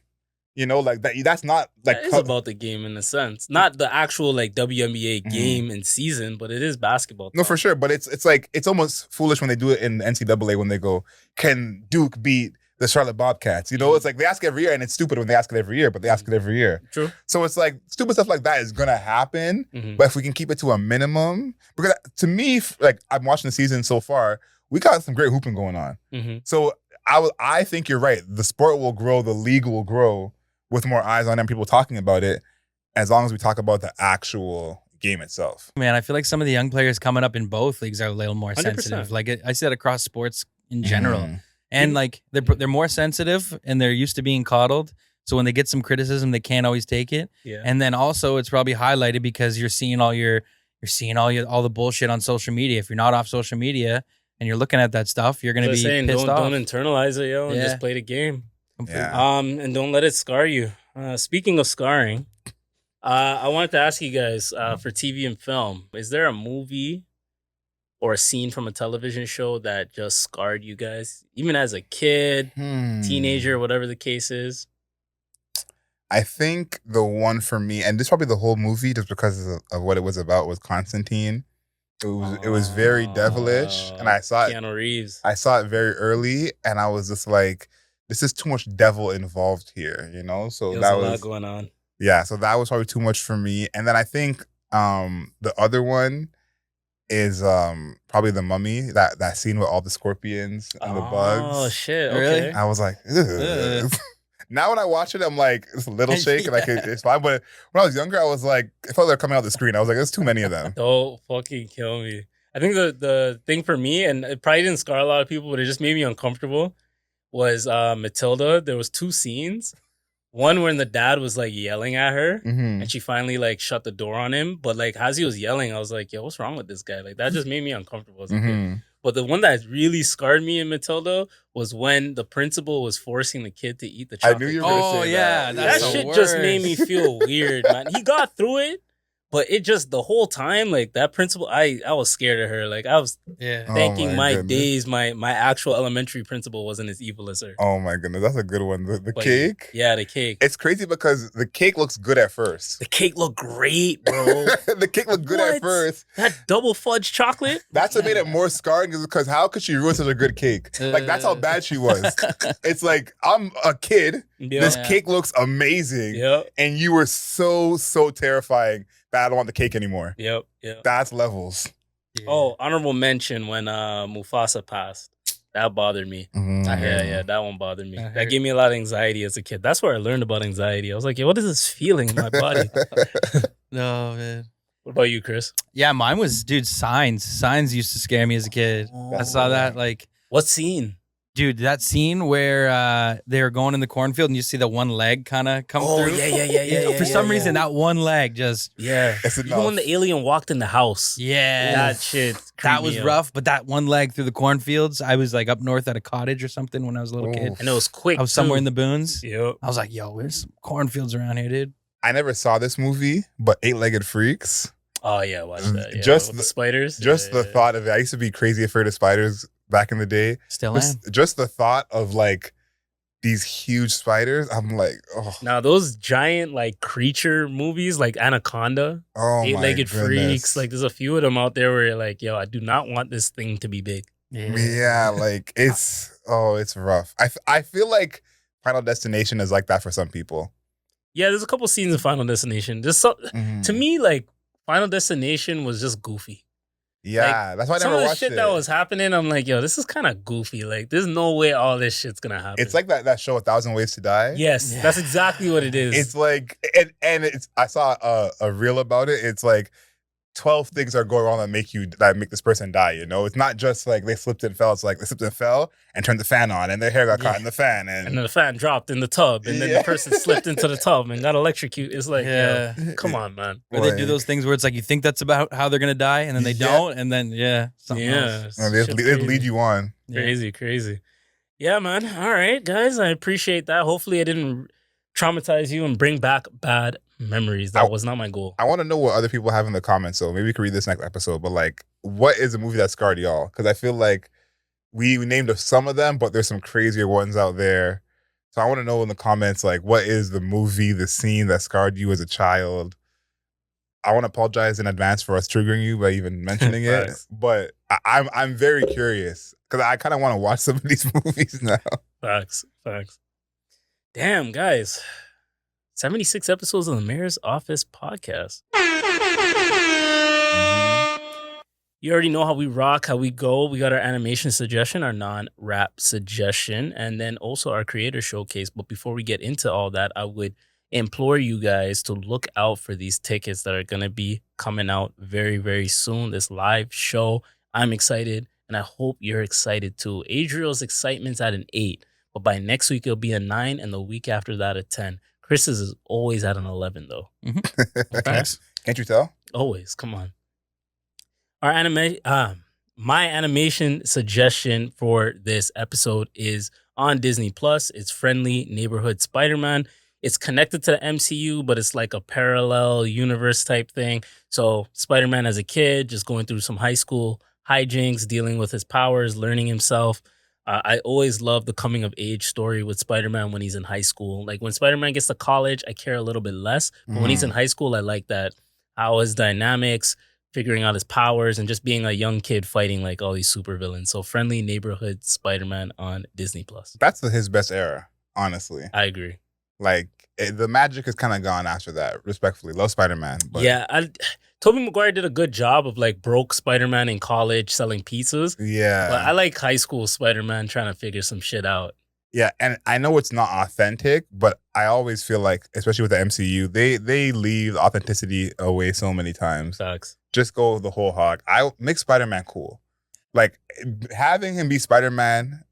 Like that. That's not like it's about the game in a sense, not the actual like WNBA game and season, but it is basketball. No, for sure. But it's like it's almost foolish when they do it in the NCAA when they go, "Can Duke beat the Charlotte Bobcats?" It's like they ask every year, and it's stupid when they ask it every year, but they ask it every year. True. So it's like stupid stuff like that is gonna happen, but if we can keep it to a minimum, because to me, like I'm watching the season so far, we got some great hooping going on. So I think you're right. The sport will grow, the league will grow with more eyes on it and people talking about it, as long as we talk about the actual, game itself. Man, I feel like some of the young players coming up in both leagues are a little more 100%. sensitive. Like I see that across sports in general, Mhm. and like they're more sensitive and they're used to being coddled. So when they get some criticism, they can't always take it. Yeah. And then also it's probably highlighted because you're seeing all the bullshit on social media. If you're not off social media and you're looking at that stuff, you're gonna As I be was saying, pissed don't off. internalize it, yo, and Yeah. just play the game. Yeah. And don't let it scar you. Speaking of scarring, I wanted to ask you guys for TV and film, is there a movie or a scene from a television show that just scarred you guys, even as a kid, teenager, whatever the case is? I think the one for me, and this is probably the whole movie, just because of what it was about, was Constantine. It was very devilish, and I saw it. Keanu Reeves. I saw it very early, and I was just like, "This is too much devil involved here," you know. So There's that a lot was going on. yeah. So that was probably too much for me. And then I think the other one is probably the Mummy. That scene with all the scorpions and the bugs. Oh shit! Really? Okay. I was like, ugh. Now when I watch it, I'm like, it's a little shake, and it's fine. But when I was younger, I was like, I felt they're coming out the screen. I was like, there's too many of them. Don't fucking kill me. I think the thing for me, and it probably didn't scar a lot of people, but it just made me uncomfortable, was Matilda. There was two scenes. One when the dad was like yelling at her, Mhm. and she finally like shut the door on him. But like as he was yelling, I was like, yo, what's wrong with this guy? Like that just made me uncomfortable as a kid. Mhm. But the one that really scarred me in Matilda was when the principal was forcing the kid to eat the I chocolate. knew you were cake. gonna Oh say yeah, that. that's That the shit just made worst. me feel weird, man. He got through it, but it just the whole time, like that principal, I was scared of her. Like I was Yeah. Oh, thanking my goodness. days, my actual elementary principal wasn't as evil as her. Oh my goodness, that's a good one. The But cake. yeah, the cake. It's crazy because the cake looks good at first. The cake looked great, bro. The cake looked good What? at first. That double fudge chocolate. That's what made it more scarring, is because how could she ruin such a good cake? Like that's how bad she was. It's like, I'm a kid. Yeah. This cake looks amazing, Yep. and you were so terrifying that I don't want the cake anymore. Yep. That's levels. Oh, honorable mention when Mufasa passed. That bothered me. Mhm. I heard Yeah, that one bothered me. I That heard- gave me a lot of anxiety as a kid. That's where I learned about anxiety. I was like, yo, what is this feeling in my body? No, man. What about you, Chris? Yeah, mine was, dude, Signs. Signs used to scare me as a kid. I saw that, like, What scene? dude, that scene where they were going in the cornfield and you see the one leg kind of come through. yeah. For some reason, that one leg just, Yeah. It's Even enough. when the alien walked in the house. yeah. That shit. That creeped was me out. rough, but that one leg through the cornfields, I was like up north at a cottage or something when I was a little kid. Oof. And it was quick. I was somewhere too. in the boons. Yep. I was like, yo, there's some cornfields around here, dude. I never saw this movie, but Eight-Legged Freaks. Oh yeah, watch that. Yeah. Just With the- the spiders. Just Yeah, the thought of it. I used to be crazy afraid of spiders back in the day. Still am. Just the thought of like these huge spiders. I'm like, oh, Now those giant like creature movies like Anaconda, oh my Eight-Legged goodness. Freaks, like there's a few of them out there where you're like, yo, I do not want this thing to be big. Yeah, like it's rough. I feel like Final Destination is like that for some people. Yeah, there's a couple scenes in Final Destination. Just so, Mhm. to me, like Final Destination was just goofy. Yeah, that's why I Some never of the watched shit it. that was happening, I'm like, yo, this is kind of goofy. Like, there's no way all this shit's gonna happen. It's like that show, 1,000 Ways to Die. yes, Yeah. that's exactly what it is. It's like, and it's. I saw a reel about it. It's like 12 things are going wrong that make this person die. You know, it's not just like they slipped and fell. It's like they slipped and fell and turned the fan on, and their hair got caught in the fan, and then the fan dropped in the tub, and then the person slipped into the tub and got electrocuted. It's like, Yeah. yo, come on, man. Or they do Like- those things where it's like you think that's about how they're gonna die, and then they Yeah. don't, and then something Yeah, else. And they shit's lead crazy. you on. Yeah. Crazy. Yeah, man. All right, guys. I appreciate that. Hopefully, I didn't traumatize you and bring back bad memories. That was not my goal. I want to know what other people have in the comments, so maybe we can read this next episode. But like, what is a movie that scarred y'all? Because I feel like we named some of them, but there's some crazier ones out there. So I want to know in the comments, like, what is the movie, the scene that scarred you as a child? I want to apologize in advance for us triggering you by even mentioning it, Facts. but I'm very curious because I kind of want to watch some of these movies now. Facts. Damn, guys. 76 episodes of the Mayor's Office podcast. You already know how we rock, how we go. We got our animation suggestion, our non-rap suggestion, and then also our creator showcase. But before we get into all that, I would implore you guys to look out for these tickets that are going to be coming out very, very soon. This live show. I'm excited, and I hope you're excited too. Adriel's excitement's at an 8, but by next week it'll be a 9, and the week after that a 10. Chris's is always at an 11 though. Okay? Can't you tell? Always. Come on. Our my animation suggestion for this episode is on Disney Plus. It's Friendly Neighborhood Spider-Man. It's connected to the MCU, but it's like a parallel universe type thing. So Spider-Man as a kid, just going through some high school hijinks, dealing with his powers, learning himself. I always love the coming of age story with Spider-Man when he's in high school. Like when Spider-Man gets to college, I care a little bit less. But when he's in high school, I like that. How his dynamics, figuring out his powers, and just being a young kid fighting like all these supervillains. So Friendly Neighborhood Spider-Man on Disney Plus. That's his best era, honestly. I agree. Like the magic is kind of gone after that. Respectfully, love Spider-Man. But Yeah, Tobey Maguire did a good job of like broke Spider-Man in college selling pizzas. yeah, But I like high school Spider-Man trying to figure some shit out. yeah, and I know it's not authentic, but I always feel like, especially with the MCU, they leave authenticity away so many times. Sucks. Just go the whole hog. I make Spider-Man cool. Like having him be Spider-Man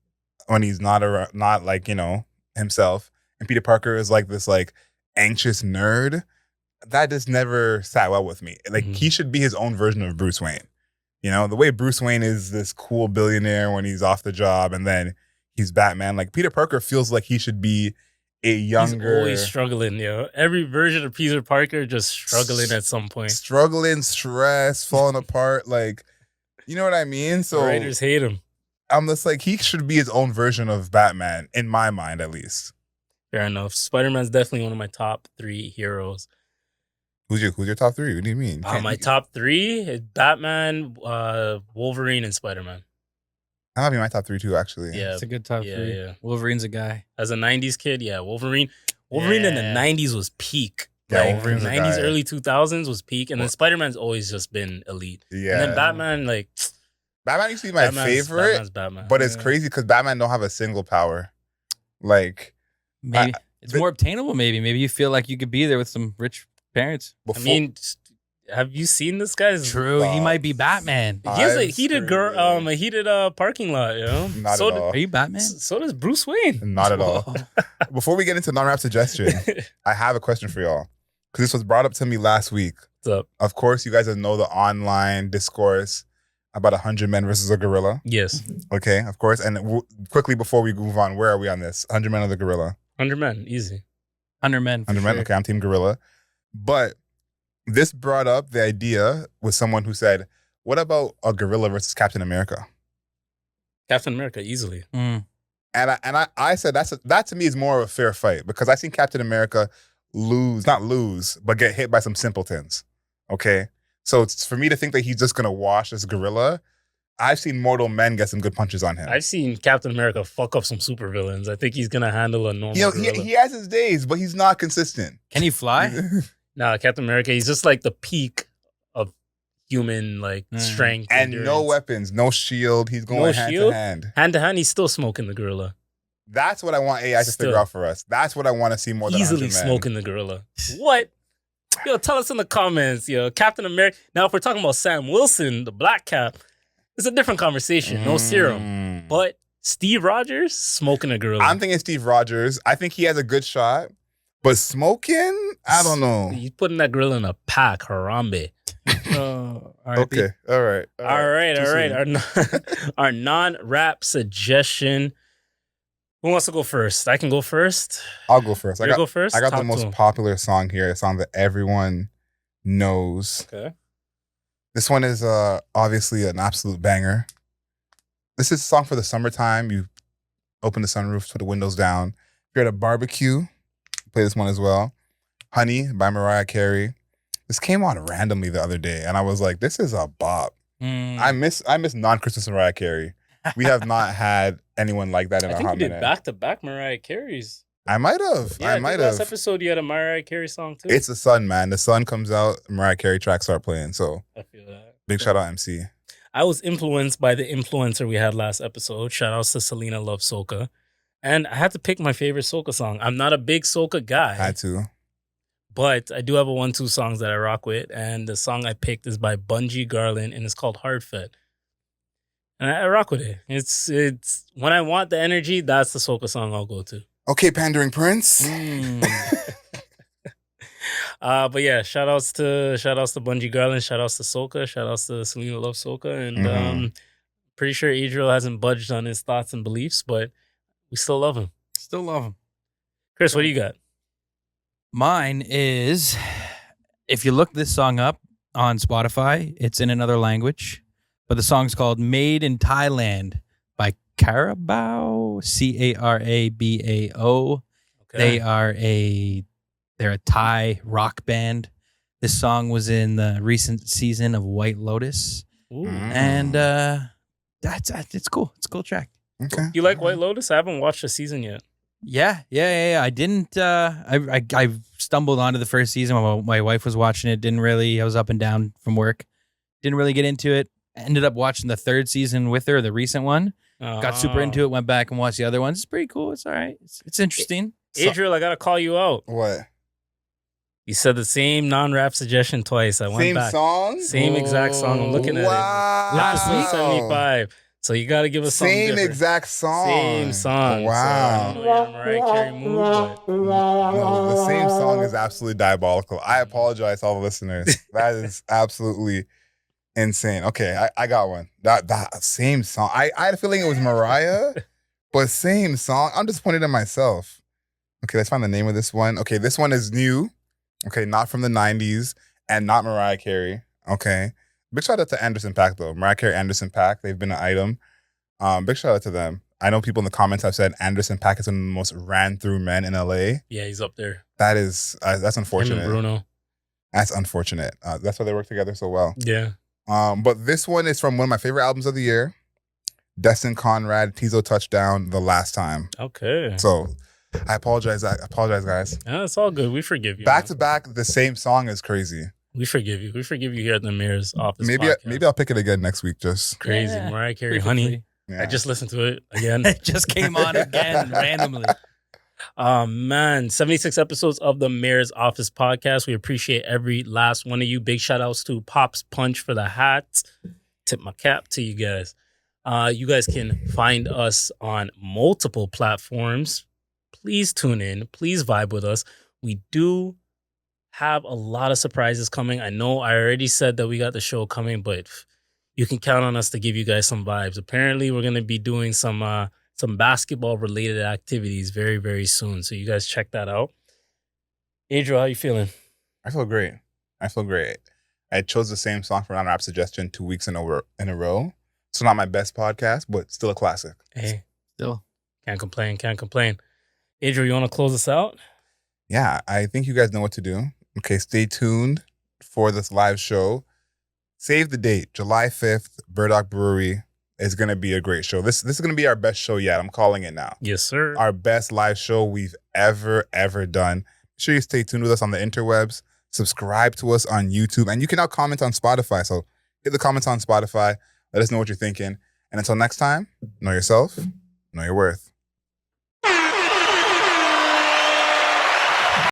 when he's not like, you know, himself, and Peter Parker is like this like anxious nerd. That just never sat well with me. Like he should be his own version of Bruce Wayne. You know, the way Bruce Wayne is this cool billionaire when he's off the job, and then he's Batman. Like Peter Parker feels like he should be a younger. He's always struggling, yo. Every version of Peter Parker just struggling at some point. Struggling, stress, falling apart. Like, you know what I mean? So The writers hate him. I'm just like, he should be his own version of Batman, in my mind, at least. Fair enough. Spider-Man's definitely one of my top 3 heroes. Who's your top 3? What do you mean? My top 3 is Batman, Wolverine, and Spider-Man. That might be my top 3 too, actually. Yeah. It's a good top 3. Yeah. Wolverine's a guy. As a 90s kid, yeah, Wolverine in the 90s was peak. Yeah, Like, Wolverine's a 90s, guy. early 2000s was peak. And then Spider-Man's always just been elite. Yeah. And then Batman, like... Batman used to be my favorite, Batman's Batman. but it's crazy because Batman don't have a single power. Like, Maybe it's more obtainable. Maybe you feel like you could be there with some rich parents. I mean, have you seen this guy's... True, he might be Batman. He has a heated a heated parking lot, you know? Not at all. Are you Batman? So does Bruce Wayne. Not at all. Before we get into non-rap suggestion, I have a question for y'all. Because this was brought up to me last week. What's up? Of course, you guys know the online discourse about 100 men versus a gorilla. Yes. Okay, of course. And quickly before we move on, where are we on this? 100 men or the gorilla? 100 men, easy. 100 men. 100 men? Sure. Okay, I'm team gorilla. But this brought up the idea with someone who said, what about a gorilla versus Captain America? Captain America, easily. Mm. And I said that to me is more of a fair fight because I've seen Captain America not lose, but get hit by some simpletons. Okay? So it's for me to think that he's just going to wash this gorilla. I've seen mortal men get some good punches on him. I've seen Captain America fuck up some supervillains. I think he's going to handle a normal gorilla. He has his days, but he's not consistent. Can he fly? Nah, Captain America, he's just like the peak of human strength. And no endurance. weapons, no shield. He's going hand shield? to hand. Hand to hand, he's still smoking the gorilla. That's what I want AI to figure out for us. That's what I want to see more than Easily 100 men. smoking the gorilla. What? Yo, tell us in the comments, yo. Captain America. Now, if we're talking about Sam Wilson, the black cap, it's a different conversation. No serum. But Steve Rogers smoking a gorilla. I'm thinking Steve Rogers. I think he has a good shot. But smoking? I don't know. He's putting that gorilla in a pack, Harambe. Okay. All right. All right. Our non-rap suggestion. Who wants to go first? I can go first. I'll go first. You go first? I got Talk the to most him. popular song here, a song that everyone knows. Okay. This one is obviously an absolute banger. This is a song for the summertime. You open the sunroof, put the windows down. If you're at a barbecue, play this one as well. Honey by Mariah Carey. This came on randomly the other day, and I was like, this is a bop. I miss non-Christmas Mariah Carey. We have not had anyone like that in I a think hot you did minute. back-to-back Mariah Carey's. I might have. Yeah, I might last have. episode you had a Mariah Carey song too. It's the sun, man. The sun comes out, Mariah Carey tracks start playing. So I feel that. big shout out MC. I was influenced by the influencer we had last episode. Shout outs to Selena Loves Soca. And I had to pick my favorite soca song. I'm not a big soca guy, Had to. But I do have a 1-2 songs that I rock with, and the song I picked is by Bungie Garlin, and it's called Hard Fed. And I rock with it. It's when I want the energy, that's the soca song I'll go to. Okay, Pandering Prince. But yeah, shout outs to Bungie Garland, shout outs to Soca, shout outs to Selena Love Soca, and pretty sure Adriel hasn't budged on his thoughts and beliefs, but we still love him. Still love him. Chris, what do you got? Mine is, if you look this song up on Spotify, it's in another language, but the song's called Made in Thailand by Carabao, Carabao. Okay. They're a Thai rock band. This song was in the recent season of White Lotus, Ooh. and it's cool. It's a cool track. Okay. You like White Lotus? I haven't watched the season yet. Yeah. I didn't. I stumbled onto the first season while my wife was watching it. Didn't really. I was up and down from work. Didn't really get into it. Ended up watching the third season with her, the recent one. Got super into it. Went back and watched the other ones. It's pretty cool. It's all right. It's interesting. Adriel, I gotta call you out. What? You said the same non-rap suggestion twice. I went Same back. song? Same exact song. I'm looking at it. Last week, 75. So you got to give us something Same different. exact song. Same song. Wow. So I don't know your Mariah Carey move, but No, the same song is absolutely diabolical. I apologize to all the listeners. That is absolutely insane. Okay, I got one. That same song. I had a feeling it was Mariah, but same song. I'm disappointed in myself. Okay, let's find the name of this one. Okay, this one is new. Okay, not from the 90s and not Mariah Carey. Okay. Big shout out to Anderson .Paak though. Mariah Carey, Anderson .Paak. They've been an item. Big shout out to them. I know people in the comments have said Anderson .Paak is one of the most ran through men in LA. yeah, he's up there. That is, that's Him unfortunate. and Bruno. That's unfortunate. That's why they work together so well. Yeah. But this one is from one of my favorite albums of the year. Destin Conrad, Tizo Touchdown, The Last Time. Okay. So I apologize, guys. Yeah, it's all good. We forgive you. Back to back, the same song is crazy. We forgive you. We forgive you here at the Mayor's Office. Maybe I'll pick it again next week. Just Crazy. Yeah. Mariah Carey, Perfectly. Honey. yeah. I just listened to it again. It just came on again randomly. Man, 76 episodes of the Mayor's Office podcast. We appreciate every last one of you. Big shout outs to Pop's Punch for the hat. Tip my cap to you guys. You guys can find us on multiple platforms. Please tune in. Please vibe with us. We do have a lot of surprises coming. I know I already said that we got the show coming, but you can count on us to give you guys some vibes. Apparently, we're going to be doing some basketball related activities very, very soon. So you guys check that out. Adriel, how you feeling? I feel great. I chose the same song for non-rap suggestion 2 weeks in a row. It's not my best podcast, but still a classic. Hey, Still. can't complain. Adriel, you want to close us out? Yeah, I think you guys know what to do. Okay, stay tuned for this live show. Save the date, July 5th, Burdock Brewery. Is going to be a great show. This is going to be our best show yet. I'm calling it now. Yes, sir. Our best live show we've ever done. Make sure you stay tuned with us on the interwebs. Subscribe to us on YouTube. And you can now comment on Spotify. So hit the comments on Spotify. Let us know what you're thinking. And until next time, know yourself, know your worth.